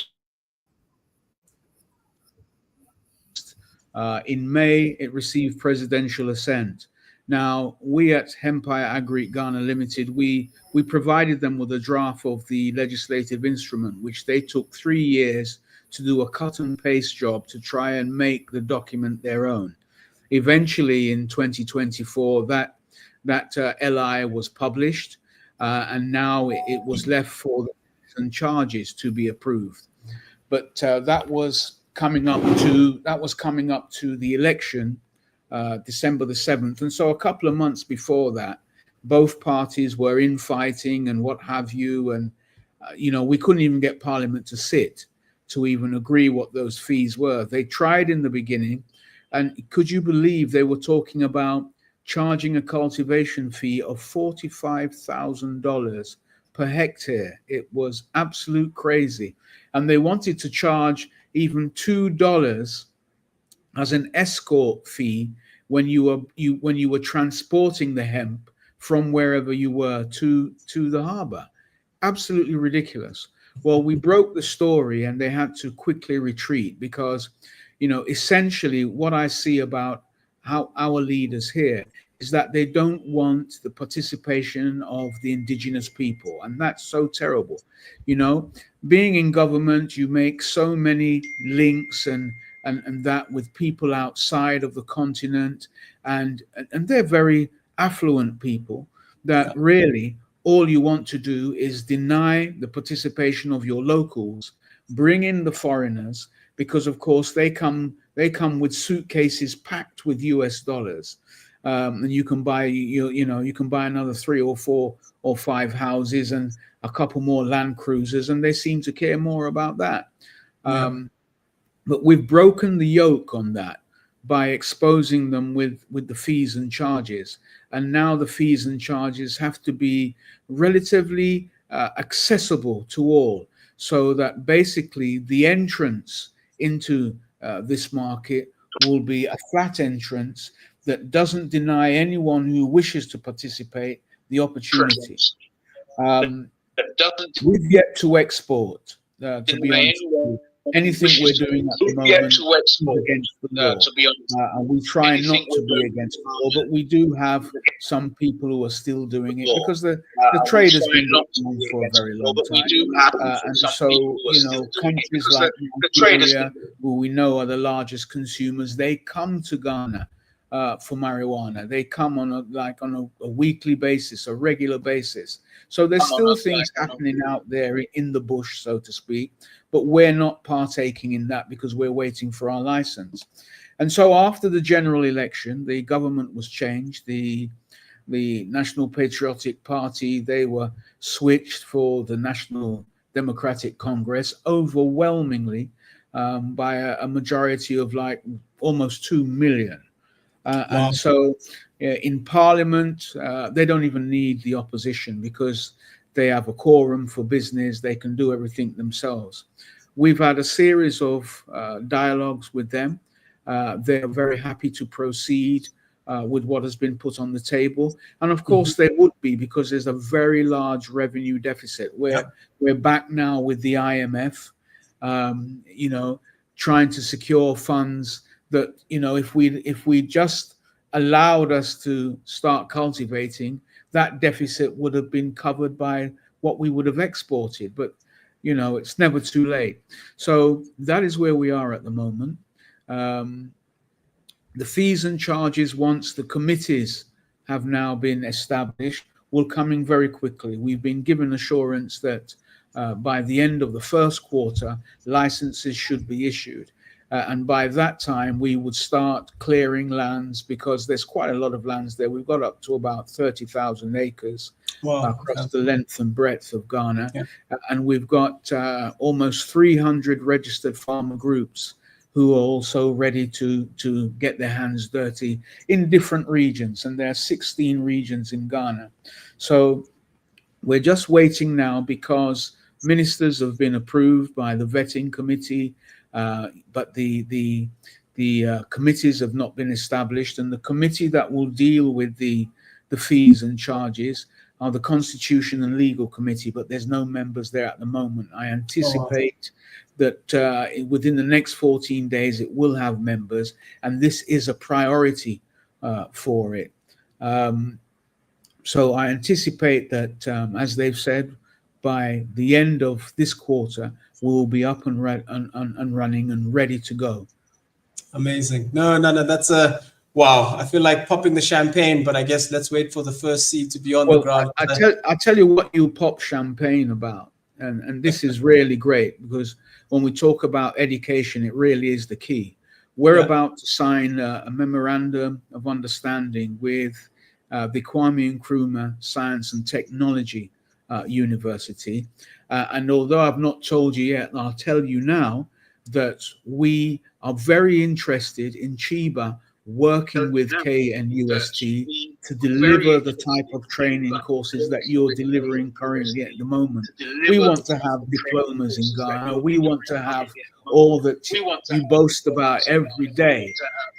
In May, it received presidential assent. Now, we at Empire Agri Ghana Limited, we provided them with a draft of the legislative instrument, which they took 3 years to do a cut and paste job to try and make the document their own. Eventually, in 2024, that LI was published, and now it was left for the charges to be approved. But that was coming up to the election, December the 7th. And so a couple of months before that, both parties were infighting and what have you. And, we couldn't even get Parliament to sit to even agree what those fees were. They tried in the beginning. And could you believe they were talking about charging a cultivation fee of $45,000 per hectare? It was absolute crazy. And they wanted to charge even $2 as an escort fee when you were transporting the hemp from wherever you were to the harbor. Absolutely ridiculous. Well, we broke the story and they had to quickly retreat because, essentially what I see about how our leaders here is that they don't want the participation of the indigenous people, and that's so terrible. You know, being in government, you make so many links and that with people outside of the continent, and they're very affluent people that really all you want to do is deny the participation of your locals, bring in the foreigners, because of course they come with suitcases packed with US dollars. And you can buy you can buy another 3 or 4 or 5 houses and a couple more Land Cruisers, and they seem to care more about that. But we've broken the yoke on that by exposing them with the fees and charges, and now the fees and charges have to be relatively accessible to all, so that basically the entrance into this market will be a flat entrance that doesn't deny anyone who wishes to participate the opportunity. We've yet to export, to be honest with you. Anything we're doing at the moment is against the law. And we try not to be against the law, but we do have some people who are still doing it because the trade has been going on for a very long time. And so, you know, countries like Nigeria, who we know are the largest consumers, they come to Ghana for marijuana. They come on a weekly basis, a regular basis. So there's still things happening out there in the bush, so to speak, but we're not partaking in that because we're waiting for our license. And so after the general election, the government was changed. The National Patriotic Party, they were switched for the National Democratic Congress overwhelmingly by a majority of like almost 2 million. And so in Parliament, they don't even need the opposition because they have a quorum for business. They can do everything themselves. We've had a series of dialogues with them. They're very happy to proceed with what has been put on the table. And of course they would be, because there's a very large revenue deficit. We're back now with the IMF, you know, trying to secure funds that, you know, if we just allowed us to start cultivating, that deficit would have been covered by what we would have exported. But, you know, it's never too late. So that is where we are at the moment. The fees and charges, once the committees have now been established, will come in very quickly. We've been given assurance that by the end of the first quarter, licenses should be issued. And by that time, we would start clearing lands, because there's quite a lot of lands there. We've got up to about 30,000 acres across the length and breadth of Ghana. And we've got almost 300 registered farmer groups who are also ready to get their hands dirty in different regions. And there are 16 regions in Ghana. So we're just waiting now, because ministers have been approved by the vetting committee, but the committees have not been established, and the committee that will deal with the fees and charges are the Constitution and Legal Committee, but there's no members there at the moment. I anticipate that within the next 14 days it will have members, and this is a priority for it. So I anticipate that, as they've said, by the end of this quarter, we'll be up and running and ready to go. Amazing. No, that's wow. I feel like popping the champagne, but I guess let's wait for the first seed to be on the ground. I tell you what you pop champagne about, and this is really great, because when we talk about education, it really is the key. We're about to sign a memorandum of understanding with the Kwame Nkrumah Science and Technology University. And although I've not told you yet, I'll tell you now that we are very interested in Cheeba working with KNUST to deliver the type of training courses that you're delivering currently at the moment. We want to have diplomas in Ghana. We want to have all that you boast about every day.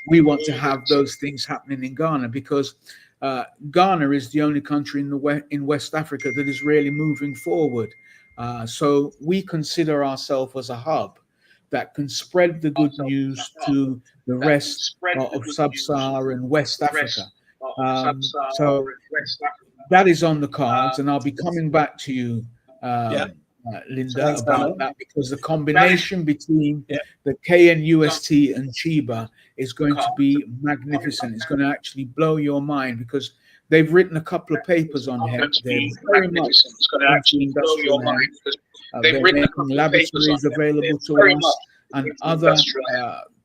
We want to have those things happening in Ghana, because Ghana is the only country in West Africa that is really moving forward. So we consider ourselves as a hub that can spread the good news to the rest of Sub-Saharan West Africa. So that is on the cards, and I'll be coming back to you, Linda, about that, because the combination between the KNUST and Cheeba is going to be magnificent. It's going to actually blow your mind, because they've written a couple of papers on hemp. They're very much into industrial hemp. They're making laboratories available to us and other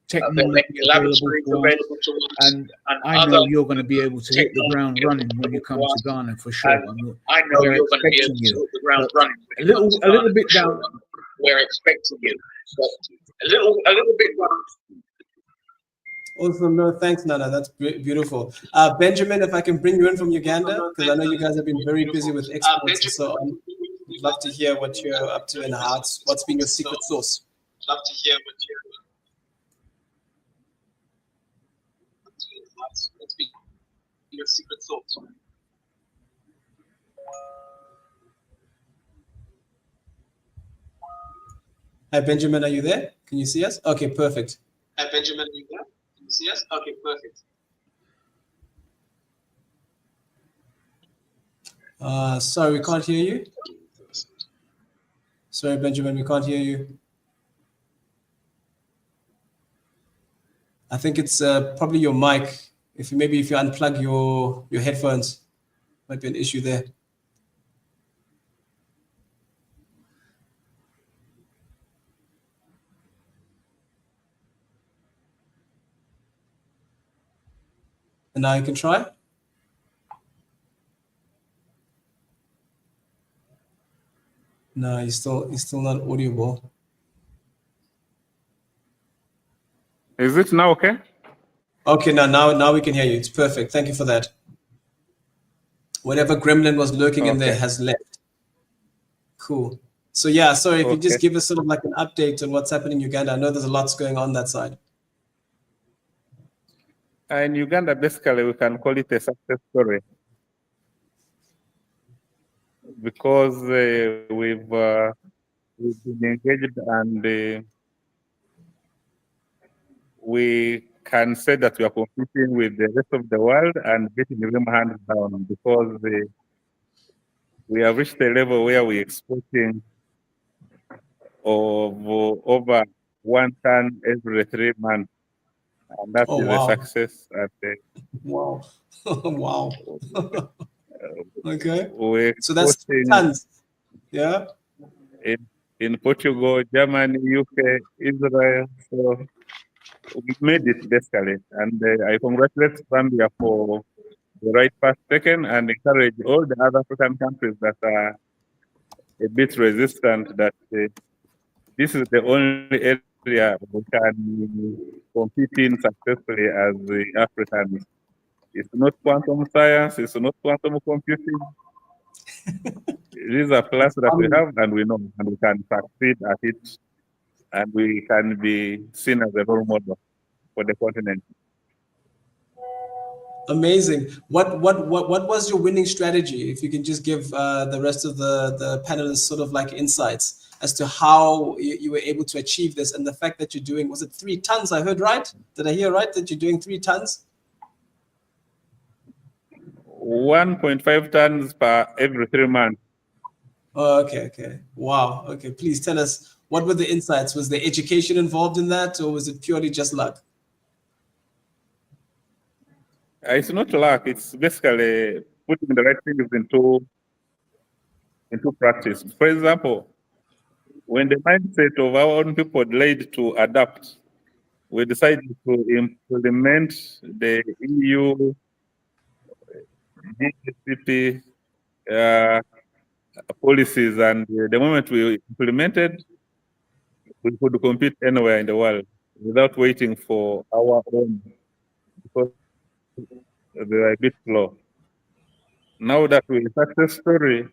technology available to us. And I know you're going to be able to hit the ground running when you come to Ghana, for sure. I know We're you're going to be able expecting to you. hit the ground running. A little bit down. We're expecting you. A little bit down. Awesome. No, thanks, Nana. That's beautiful. Benjamin, if I can bring you in from Uganda, because I know you guys have been very busy with exports and so on. I'd love to hear what you're up to and what's been your secret sauce. Love to hear what your secret sauce. Hi, Benjamin, are you there? Can you see us? Okay, perfect. Hi, Benjamin, are you there? Can you see us? Okay, perfect. Sorry, we can't hear you. Sorry, Benjamin, we can't hear you. I think it's probably your mic. If you unplug your headphones, might be an issue there. And now you can try. No, he's still not audible. Is it now okay? Okay, now we can hear you. It's perfect. Thank you for that. Whatever gremlin was lurking in there has left. Cool. So yeah, sorry, if you just give us sort of like an update on what's happening in Uganda. I know there's a lot going on that side. In Uganda, basically, we can call it a success story, because we've been engaged, and we can say that we are competing with the rest of the world and getting them hands down, because we have reached a level where we're exporting of over 1 ton every 3 months. And that is a success. Wow. Wow. Okay. So that's exporting tons. Yeah. in Portugal, Germany, UK, Israel. So we made it basically. And I congratulate Zambia for the right path taken, and encourage all the other African countries that are a bit resistant that this is the only area we can compete in successfully as the Africans. It's not quantum science, it's not quantum computing. These are plus that we have, and we know, and we can succeed at it, and we can be seen as a role model for the continent. Amazing. What was your winning strategy? If you can just give the rest of the panelists sort of like insights as to how you were able to achieve this, and the fact that you're doing, was it 3 tons? I heard right? Did I hear right that you're doing 3 tons? 1.5 tons per every 3 months. Oh, okay. Wow. Okay, please tell us, what were the insights? Was there education involved in that, or was it purely just luck? It's not luck. It's basically putting the right things into practice. For example, when the mindset of our own people delayed to adapt, we decided to implement the EU GSP policies, and the moment we implemented, we could compete anywhere in the world without waiting for our own, because they are a bit slow. Now that we're a success story,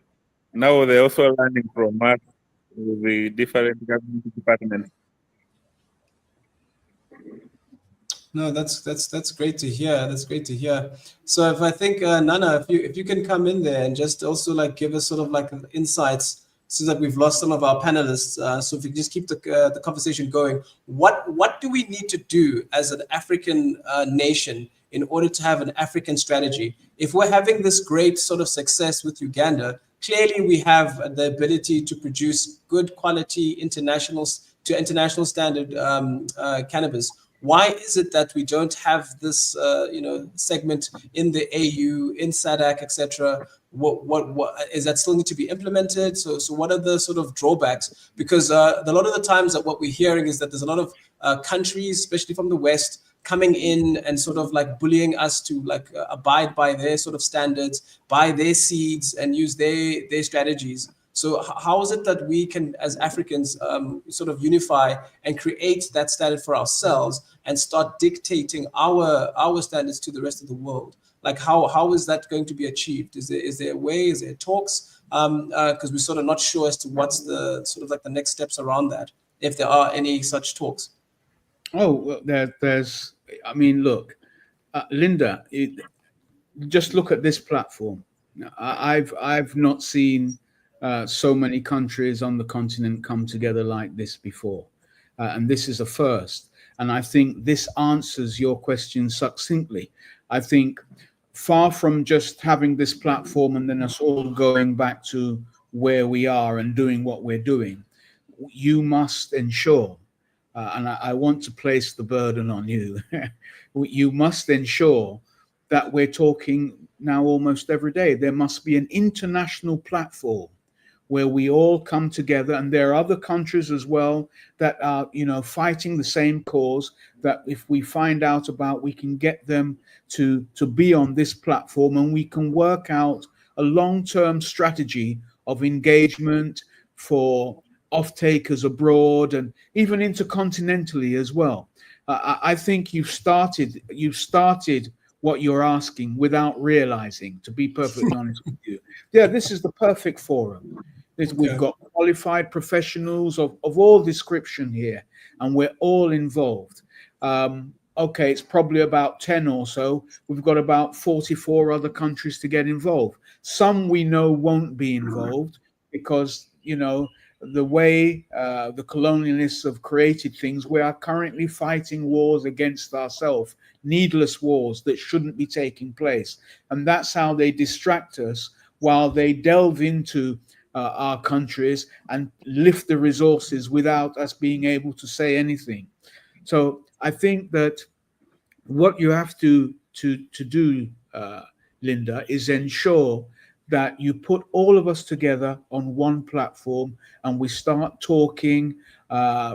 now they're also learning from us with the different government departments. No, that's great to hear. That's great to hear. So if I think Nana, if you can come in there and just also like give us sort of like insights, so that we've lost some of our panelists. So if you just keep the conversation going, what do we need to do as an African nation in order to have an African strategy. If we're having this great sort of success with Uganda, clearly we have the ability to produce good quality international standard cannabis. Why is it that we don't have this, segment in the AU, in SADC, etc.? What is that still need to be implemented? So what are the sort of drawbacks? Because a lot of the times that what we're hearing is that there's a lot of countries, especially from the West, coming in and sort of like bullying us to like abide by their sort of standards, buy their seeds, and use their strategies. So how is it that we can, as Africans, sort of unify and create that standard for ourselves and start dictating our standards to the rest of the world? Like how is that going to be achieved? Is there a way? Is there talks? Because we're sort of not sure as to what's the sort of like the next steps around that, if there are any such talks. Oh, well, there's. I mean, look, Linda, just look at this platform. I've not seen so many countries on the continent come together like this before, and this is a first. And I think this answers your question succinctly. I think far from just having this platform and then us all going back to where we are and doing what we're doing, you must ensure. And I want to place the burden on you. You must ensure that we're talking now almost every day. There must be an international platform where we all come together, and there are other countries as well that are, fighting the same cause. That if we find out about, we can get them to be on this platform, and we can work out a long-term strategy of engagement for off-takers abroad and even intercontinentally as well. I think you've started what you're asking without realizing, to be perfectly honest with you. Yeah, this is the perfect forum. We've got qualified professionals of all description here, and we're all involved. Okay, it's probably about 10 or so. We've got about 44 other countries to get involved. Some we know won't be involved because, the way the colonialists have created things, we are currently fighting wars against ourselves, needless wars that shouldn't be taking place. And that's how they distract us while they delve into our countries and lift the resources without us being able to say anything. So I think that what you have to do, Linda, is ensure that you put all of us together on one platform and we start talking.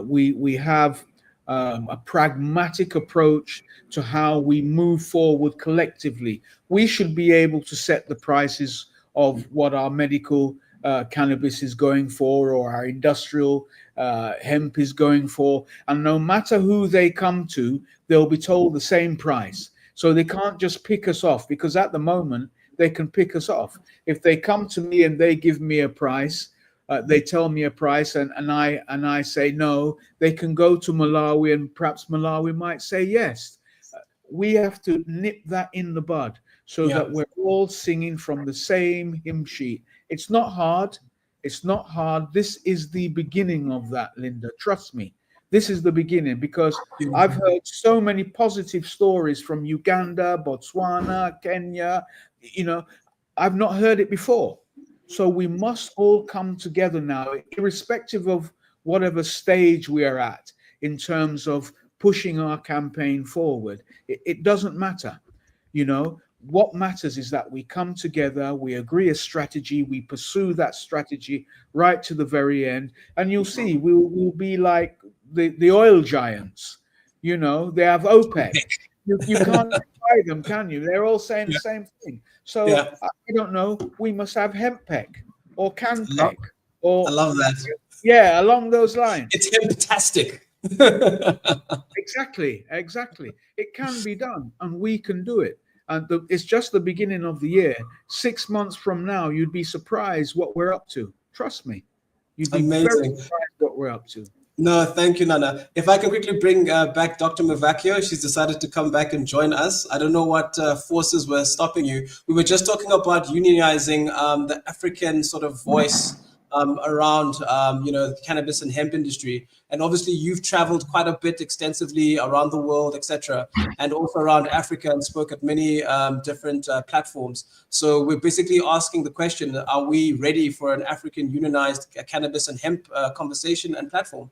We have a pragmatic approach to how we move forward collectively. We should be able to set the prices of what our medical cannabis is going for, or our industrial hemp is going for. And no matter who they come to, they'll be told the same price. So they can't just pick us off, because at the moment, they can pick us off. If they come to me and they give me a price, they tell me a price, and I say no, they can go to Malawi, and perhaps Malawi might say yes. We have to nip that in the bud so that we're all singing from the same hymn sheet. It's not hard. It's not hard. This is the beginning of that, Linda. Trust me. This is the beginning, because I've heard so many positive stories from Uganda, Botswana, Kenya. I've not heard it before. So we must all come together now, irrespective of whatever stage we are at in terms of pushing our campaign forward. It doesn't matter. What matters is that we come together, we agree a strategy, we pursue that strategy right to the very end. And you'll see, we'll be like the oil giants. They have OPEC. You can't buy them, can you? They're all saying the same thing. So I don't know. We must have HempPEC or CanPEC or. I love that. Yeah, along those lines. It's hemptastic. Exactly. It can be done, and we can do it. And it's just the beginning of the year. 6 months from now, you'd be surprised what we're up to. Trust me. You'd be very surprised what we're up to. No, thank you, Nana. If I can quickly bring back Dr. Mavakio, she's decided to come back and join us. I don't know what forces were stopping you. We were just talking about unionizing the African sort of voice around the cannabis and hemp industry. And obviously you've traveled quite a bit extensively around the world, etc., and also around Africa, and spoke at many different platforms. So we're basically asking the question, are we ready for an African unionized cannabis and hemp conversation and platform?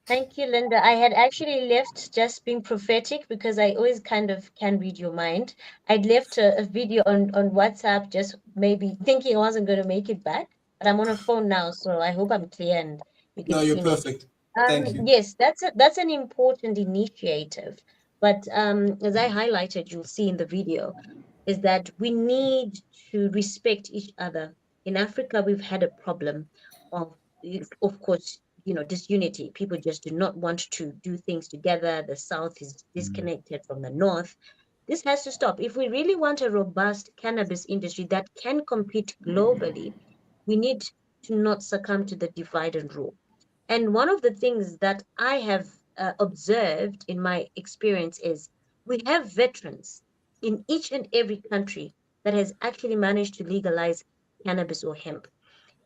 Thank you, Linda. I had actually left, just being prophetic, because I always kind of can read your mind. I'd left a video on WhatsApp, just maybe thinking I wasn't going to make it back, but I'm on a phone now, so I hope I'm clear and you can No, see you're me. perfect. Thank you. Yes, that's an important initiative. But as I highlighted, you'll see in the video, is that we need to respect each other. In Africa, we've had a problem of course, disunity. People just do not want to do things together. The South is disconnected from the North. This has to stop. If we really want a robust cannabis industry that can compete globally, we need to not succumb to the divide and rule. And one of the things that I have observed in my experience is we have veterans in each and every country that has actually managed to legalize cannabis or hemp.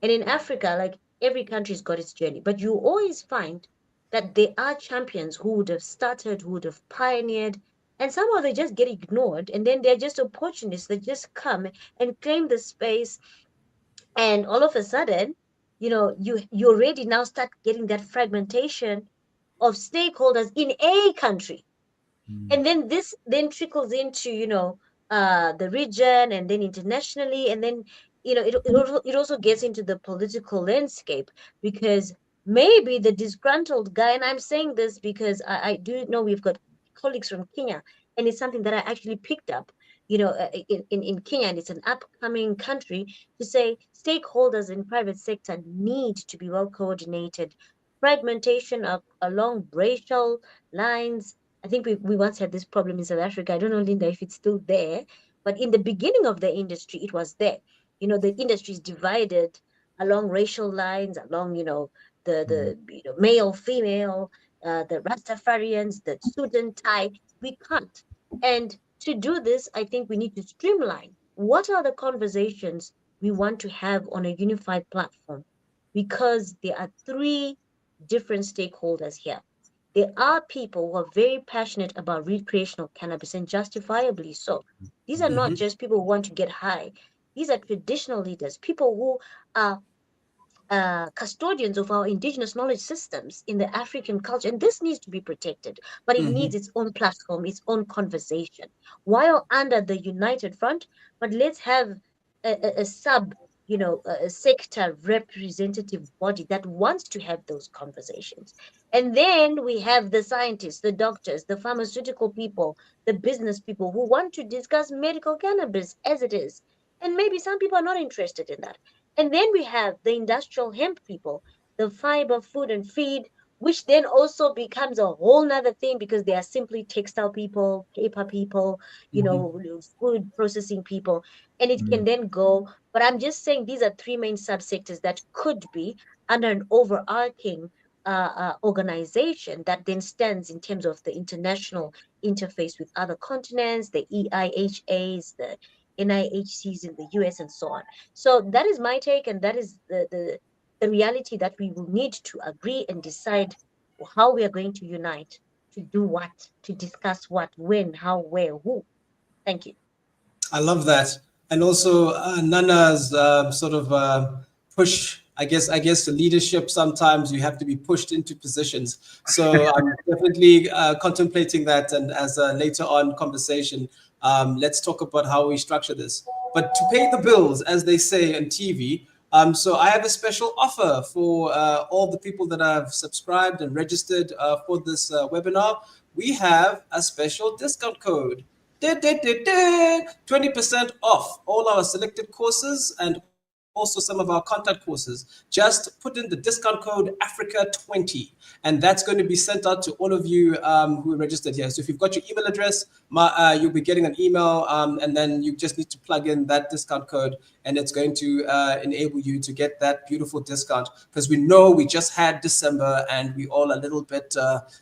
And in Africa, like, every country's got its journey, but you always find that there are champions who would have started, who would have pioneered, and somehow they just get ignored. And then they're just opportunists that just come and claim the space. And all of a sudden, you already now start getting that fragmentation of stakeholders in a country. And then this then trickles into the region, and then internationally, and then it also gets into the political landscape, because maybe the disgruntled guy, and I'm saying this because I do know we've got colleagues from Kenya, and it's something that I actually picked up in Kenya, and it's an upcoming country, to say stakeholders in private sector need to be well coordinated. Fragmentation along racial lines. I think we once had this problem in South Africa. I don't know, Linda, if it's still there, but in the beginning of the industry, it was there. The industry is divided along racial lines, along, the male, female, the Rastafarians, the suit and tie. We can't. And to do this, I think we need to streamline. What are the conversations we want to have on a unified platform? Because there are three different stakeholders here. There are people who are very passionate about recreational cannabis, and justifiably so. These are not just people who want to get high. These are traditional leaders, people who are custodians of our indigenous knowledge systems in the African culture. And this needs to be protected, but it needs its own platform, its own conversation, while under the united front. But let's have a sub, a sector representative body that wants to have those conversations. And then we have the scientists, the doctors, the pharmaceutical people, the business people who want to discuss medical cannabis as it is. And maybe some people are not interested in that. And then we have the industrial hemp people, the fiber, food and feed, which then also becomes a whole nother thing, because they are simply textile people, paper people, food processing people, and it can then go. But I'm just saying these are three main subsectors that could be under an overarching organization that then stands in terms of the international interface with other continents, the EIHAs, the NIHCs in the US, and so on. So that is my take, and that is the reality that we will need to agree and decide how we are going to unite, to do what, to discuss what, when, how, where, who. Thank you. I love that. And also Nana's sort of push. I guess the leadership, sometimes you have to be pushed into positions. So I'm definitely contemplating that, and as a later on conversation, let's talk about how we structure this. But to pay the bills, as they say on TV, so I have a special offer for all the people that have subscribed and registered for this webinar. We have a special discount code. 20% off all our selected courses, and also some of our contact courses. Just put in the discount code Africa20, and that's going to be sent out to all of you who are registered here. So if you've got your email address, you'll be getting an email, and then you just need to plug in that discount code, and it's going to enable you to get that beautiful discount, because we know we just had December and we all a little bit,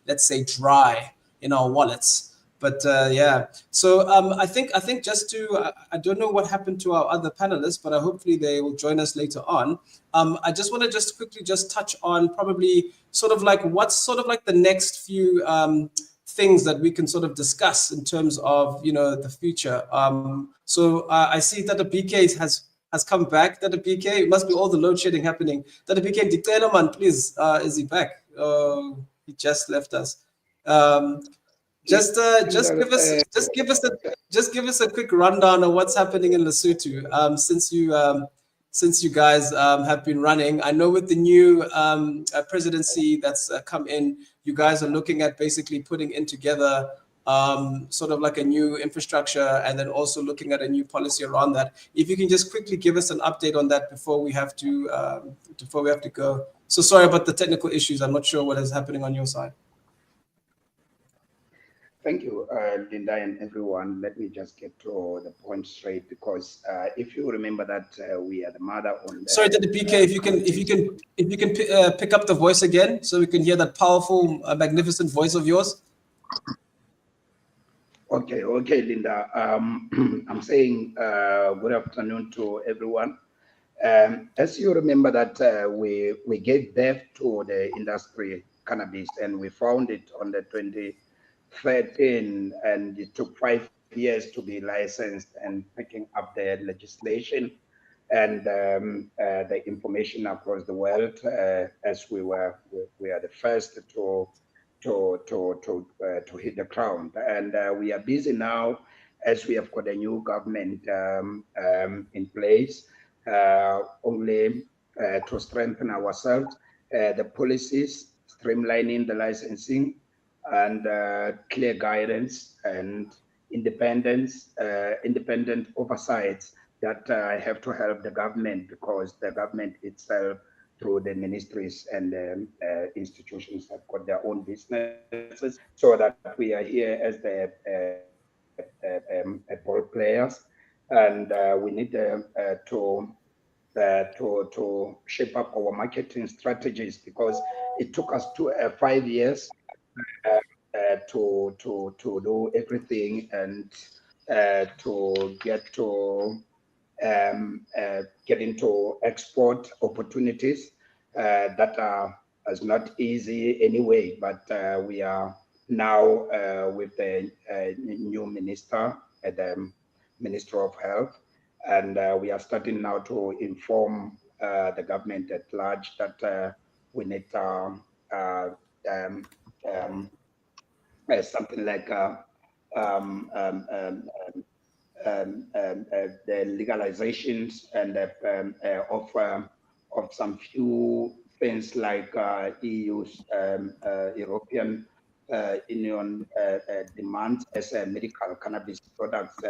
let's say, dry in our wallets. But yeah, so I think just to I don't know what happened to our other panelists, but hopefully they will join us later on. I just want to just quickly just touch on probably sort of like what's sort of like the next few things that we can sort of discuss in terms of the future. So I see that the BK has come back. That the BK, it must be all the load shedding happening. That the BK, Dictator man, please, is he back? Oh, he just left us. Just give us a quick rundown of what's happening in Lesotho. Since you guys have been running, I know with the new presidency that's come in, you guys are looking at basically putting in together sort of like a new infrastructure, and then also looking at a new policy around that. If you can just quickly give us an update on that before we have to go. So sorry about the technical issues. I'm not sure what is happening on your side. Thank you, Linda and everyone. Let me just get to the point straight, because if you remember that we are the mother on. Sorry, the BK, if you can pick up the voice again, so we can hear that powerful, magnificent voice of yours. Okay, Linda. I'm saying good afternoon to everyone. As you remember that we gave birth to the industry cannabis, and we found it on the 2013, and it took 5 years to be licensed and picking up the legislation and the information across the world, as we are the first to hit the ground. And we are busy now, as we have got a new government in place, only to strengthen ourselves, the policies, streamlining the licensing, and clear guidance and independent oversights that have to help the government, because the government itself, through the ministries and institutions, have got their own businesses, so that we are here as the ball players, and we need to shape up our marketing strategies, because it took us 5 years to do everything, and to get into export opportunities that are as not easy anyway. But we are now with the new minister at the Minister of Health, and we are starting now to inform the government at large that we need something like the legalizations and of some few things like EU's European Union demands as medical cannabis products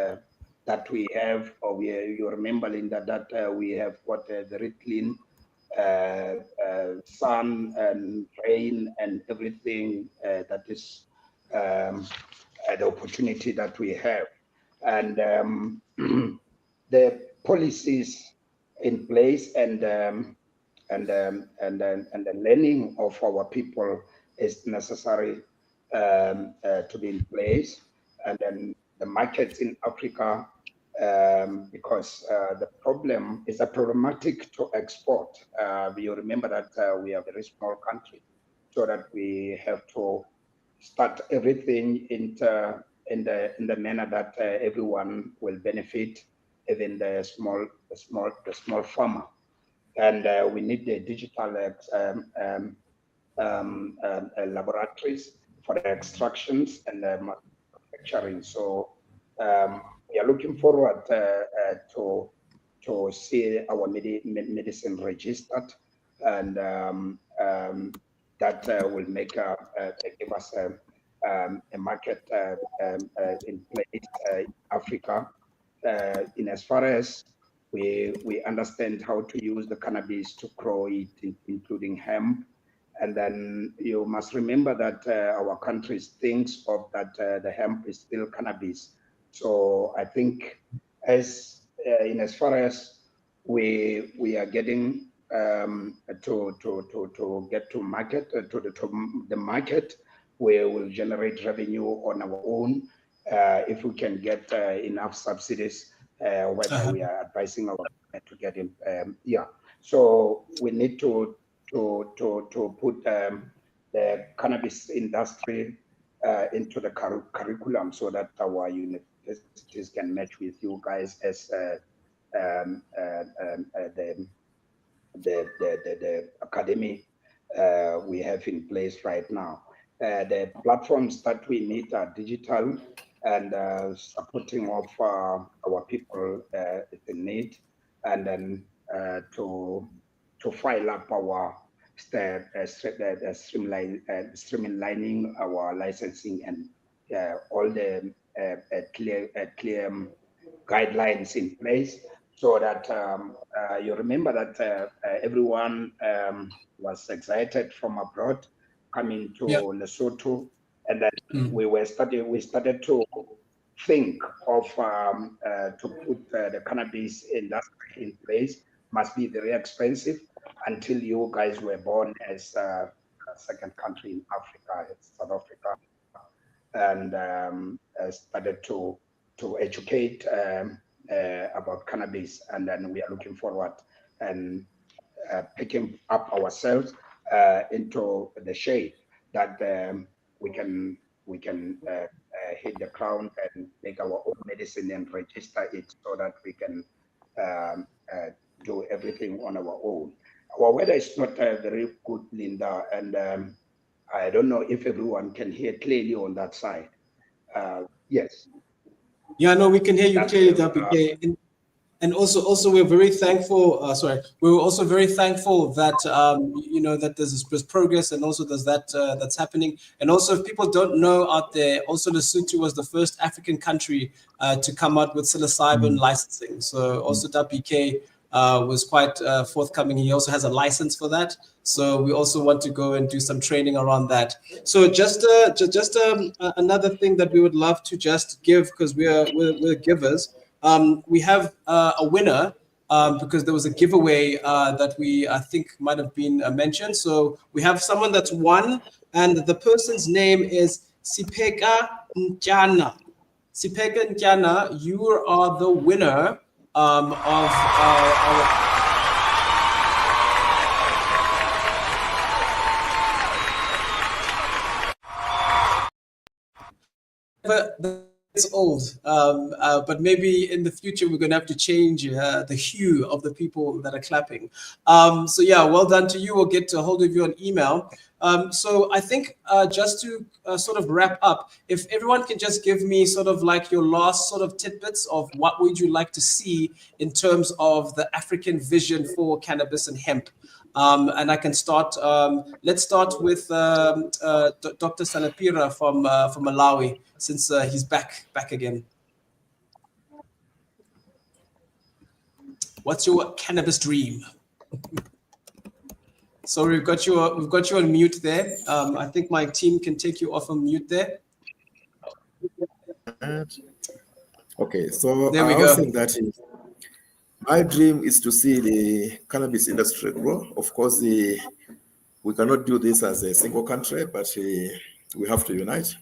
that we have, or you remember, Linda, that we have got very clean sun and rain and everything that is the opportunity that we have. And the policies in place, and the learning of our people is necessary to be in place, and then the markets in Africa, because the problem is a problematic to export. You remember that we are a very small country, so that we have to start everything in the manner that everyone will benefit, even the small farmer. And we need the digital laboratories for the extractions and manufacturing. So we are looking forward to see our medicine registered, and that will give us a market in place in Africa. In as far as we understand how to use the cannabis to grow it, including hemp. And then you must remember that our country thinks of that the hemp is still cannabis. So I think as far as we are getting to get to market, to the market, we will generate revenue on our own, if we can get enough subsidies, whether we are advising our government to get in. Yeah, so we need to put the cannabis industry into the curriculum so that our universities can match with you guys as the academy we have in place right now. The platforms that we need are digital and supporting of our people in need, and then to file up our streamlining our licensing and all the clear guidelines in place, so that you remember that everyone was excited from abroad coming to Lesotho, and then we started to think of to put the cannabis industry in place. Must be very expensive until you guys were born as a second country in Africa, South Africa, and started to educate about cannabis, and then we are looking forward and picking up ourselves into the shade that we can hit the ground and make our own medicine and register it so that we can do everything on our own. Our weather is not very good, Linda, and I don't know if everyone can hear clearly on that side. Yes. Yeah, no, we can hear you clearly, WK. And also, we're very thankful. We were also very thankful that you know that there's progress, and also there's that's happening. And also, if people don't know out there, also Lesotho was the first African country to come out with psilocybin licensing. So also WK was quite forthcoming. He also has a license for that. So we also want to go and do some training around that. So just another thing that we would love to just give, because we're givers. We have a winner because there was a giveaway that I think might have been mentioned. So we have someone that's won, and the person's name is Sipeka Njana. Sipeka Njana, you are the winner of our. It's old, but maybe in the future we're going to have to change the hue of the people that are clapping. So yeah, well done to you. We'll get a hold of you on email. So I think just to sort of wrap up, if everyone can just give me sort of like your last sort of tidbits of what would you like to see in terms of the African vision for cannabis and hemp. And I can start. Let's start with Dr. Sanapira from Malawi, since he's back again. What's your cannabis dream? Sorry, we've got you on mute there. I think my team can take you off on mute there. Okay, so there we I go. think that my dream is to see the cannabis industry grow. Of course, we cannot do this as a single country, but we have to unite.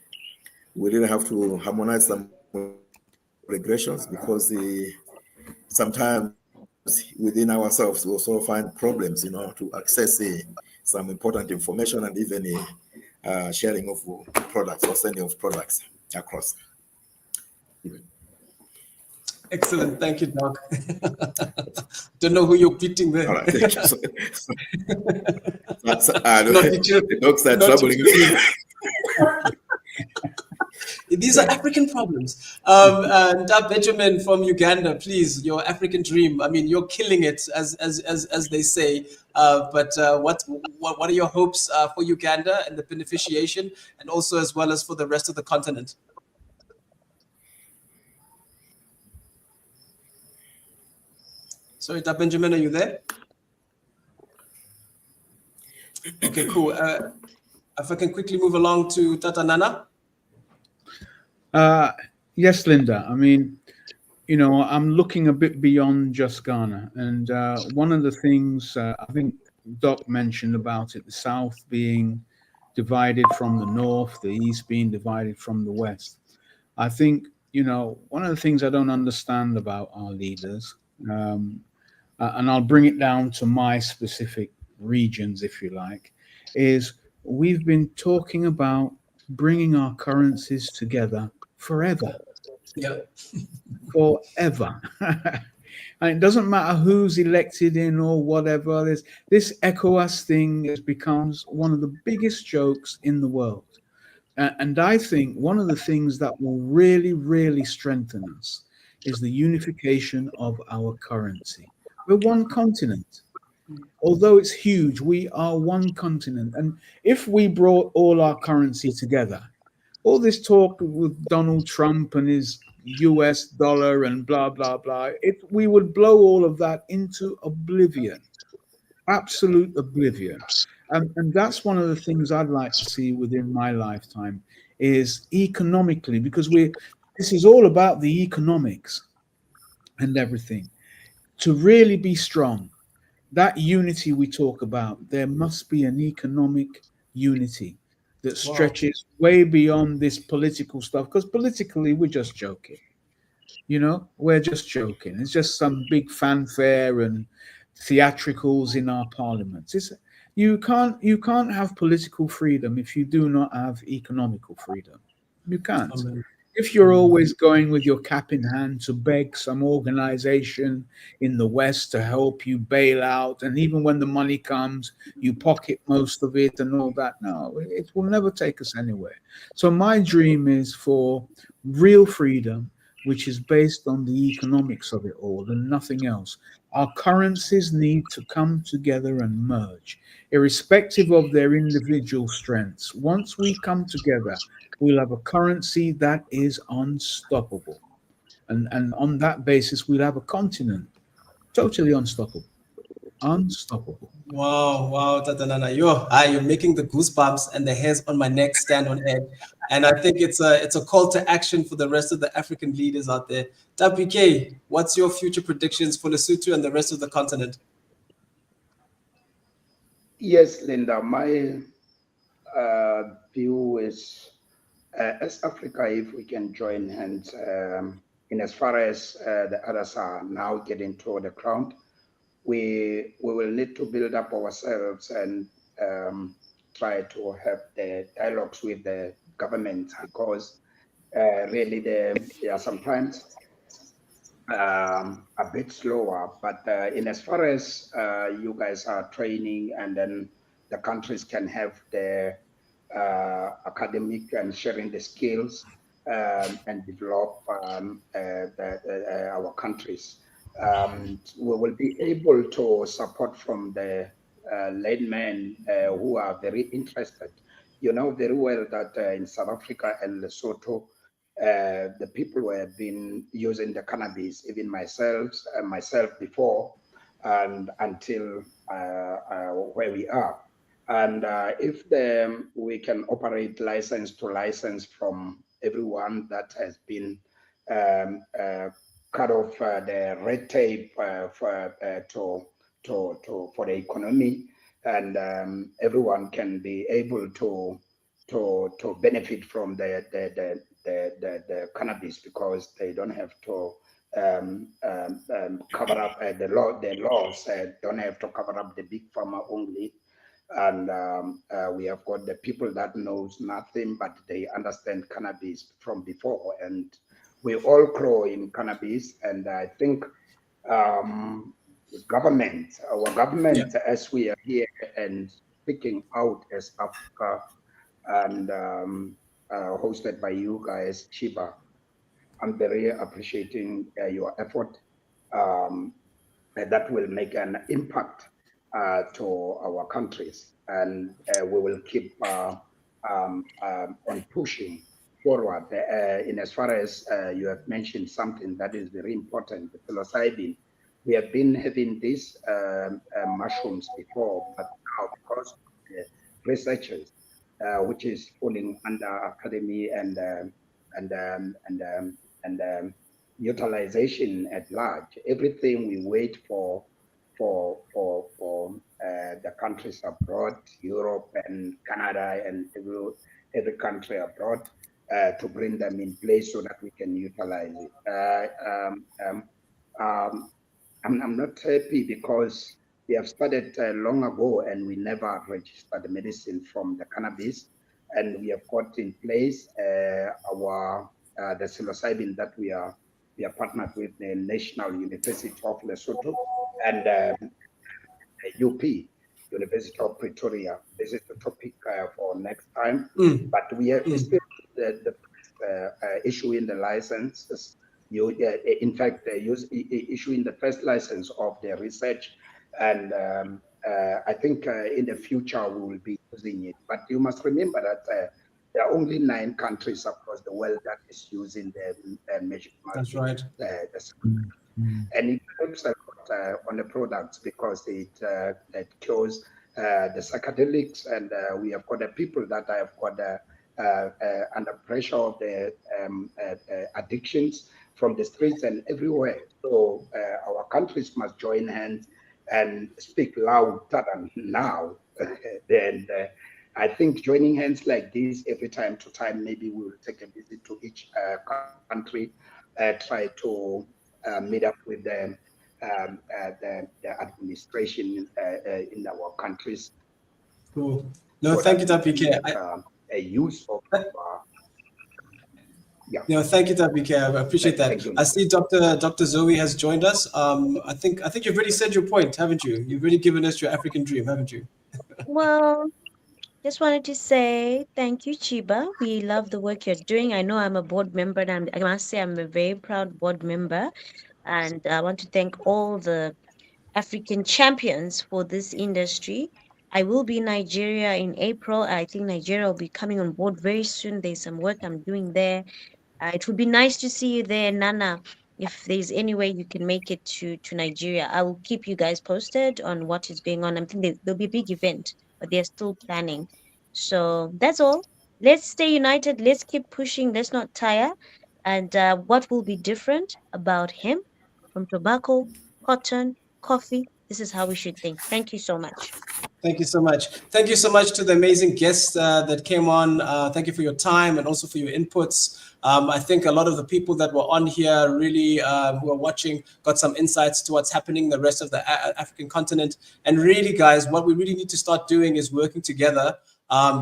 We really have to harmonize some regulations, because sometimes within ourselves we also find problems, to access some important information and even sharing of products or sending of products across. Excellent, thank you, Doc. Don't know who you're beating there. All right, thank you. The dogs are troubling me. These are African problems. And Benjamin from Uganda, please, your African dream. I mean, you're killing it, as they say. But what are your hopes for Uganda and the beneficiation, and also as well as for the rest of the continent? Sorry, Benjamin, are you there? Okay, cool. If I can quickly move along to Tata Nana. Yes, Linda. I mean, I'm looking a bit beyond just Ghana. And one of the things I think Doc mentioned about it, the South being divided from the North, the East being divided from the West. I think, you know, one of the things I don't understand about our leaders, and I'll bring it down to my specific regions, if you like, is we've been talking about bringing our currencies together forever. Yeah. Forever. And it doesn't matter who's elected in or whatever. This ECOWAS thing has becomes one of the biggest jokes in the world. And I think one of the things that will really, really strengthen us is the unification of our currency. We're one continent. Although it's huge, we are one continent. And if we brought all our currency together, all this talk with Donald Trump and his US dollar and blah, blah, blah, we would blow all of that into oblivion, absolute oblivion. And that's one of the things I'd like to see within my lifetime is economically, because this is all about the economics and everything. To really be strong, that unity we talk about, there must be an economic unity that stretches way beyond this political stuff, because politically we're just joking. You know, we're just joking. It's just some big fanfare and theatricals in our parliaments. You can't have political freedom if you do not have economical freedom. You can't. If you're always going with your cap in hand to beg some organization in the West to help you bail out, and even when the money comes, you pocket most of it and all that, no, it will never take us anywhere. So my dream is for real freedom, which is based on the economics of it all and nothing else. Our currencies need to come together and merge, irrespective of their individual strengths. Once we come together, we'll have a currency that is unstoppable. And on that basis, we'll have a continent totally unstoppable. Unstoppable. Wow, Tatanana, you're making the goosebumps and the hairs on my neck stand on edge. And I think it's a call to action for the rest of the African leaders out there. WK, what's your future predictions for Lesotho and the rest of the continent? Yes, Linda, my view is as Africa, if we can join hands in as far as the others are now getting to the ground, we will need to build up ourselves and try to have the dialogues with the governments, because really they are sometimes a bit slower. But in as far as you guys are training, and then the countries can have the academic and sharing the skills and develop our countries. We will be able to support from the laymen who are very interested. You know very well that in South Africa and Lesotho, the people who have been using the cannabis, even myself before, and until where we are. And if we can operate license to license from everyone that has been cut off the red tape for the economy, and everyone can be able to benefit from the cannabis, because they don't have to cover up the laws don't have to cover up the big pharma only. And we have got the people that knows nothing, but they understand cannabis from before, and we all grow in cannabis. And I think our government, as we are here and speaking out as Africa, and hosted by you guys, Cheeba, I'm very appreciating your effort. That will make an impact to our countries, and we will keep on pushing forward. In as far as you have mentioned something that is very important, the psilocybin. We have been having these mushrooms before, but now because of the researchers, which is falling under academy and utilization at large. Everything we wait for the countries abroad, Europe and Canada and every country abroad, to bring them in place so that we can utilize it. I'm not happy because we have started long ago and we never registered the medicine from the cannabis, and we have got in place our the psilocybin that we are partnered with the National University of Lesotho and UP, University of Pretoria. This is the topic for next time. But we have still the issuing the licenses. In fact, issuing the first license of the research, and I think in the future we will be using it. But you must remember that there are only 9 countries across the world that is using the magic market. That's right. And it helps a lot on the products because it cures the psychedelics, and we have got the people that have got under pressure of the addictions from the streets and everywhere. So our countries must join hands and speak louder than now. Then I think joining hands like this every time to time, maybe we will take a visit to each country, try to meet up with the administration in our countries. Cool. No, thank you, Tapike. A use of yeah. No, thank you, Tapike. I appreciate that. I see Dr. Zoe has joined us. I think you've already said your point, haven't you? You've already given us your African dream, haven't you? Well, just wanted to say thank you, Cheeba. We love the work you're doing. I know I'm a board member, and I must say I'm a very proud board member. And I want to thank all the African champions for this industry. I will be in Nigeria in April. I think Nigeria will be coming on board very soon. There's some work I'm doing there. It would be nice to see you there, Nana. If there's any way you can make it to Nigeria, I will keep you guys posted on what is going on. I think there'll be a big event, but they're still planning. So that's all. Let's stay united. Let's keep pushing. Let's not tire. And what will be different about him from tobacco, cotton, coffee? This is how we should think. Thank you so much. Thank you so much. Thank you so much to the amazing guests that came on. Thank you for your time and also for your inputs. I think a lot of the people that were on here really who are watching got some insights to what's happening in the rest of the African continent. And really, guys, what we really need to start doing is working together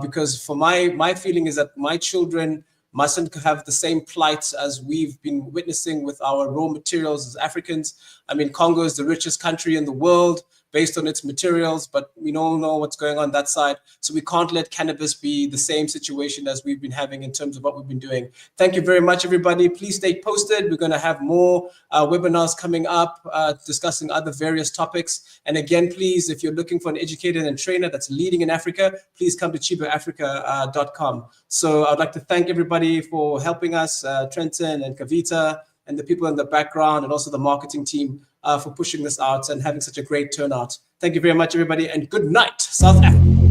because for my feeling is that my children mustn't have the same plight as we've been witnessing with our raw materials as Africans. I mean, Congo is the richest country in the world based on its materials, but we don't know what's going on that side. So we can't let cannabis be the same situation as we've been having in terms of what we've been doing. Thank you very much, everybody. Please stay posted. We're going to have more webinars coming up discussing other various topics. And again, please, if you're looking for an educator and trainer that's leading in Africa, please come to cheabaafrica.com. So I'd like to thank everybody for helping us, Trenton and Kavita, and the people in the background, and also the marketing team for pushing this out and having such a great turnout. Thank you very much, everybody, and good night, South Africa.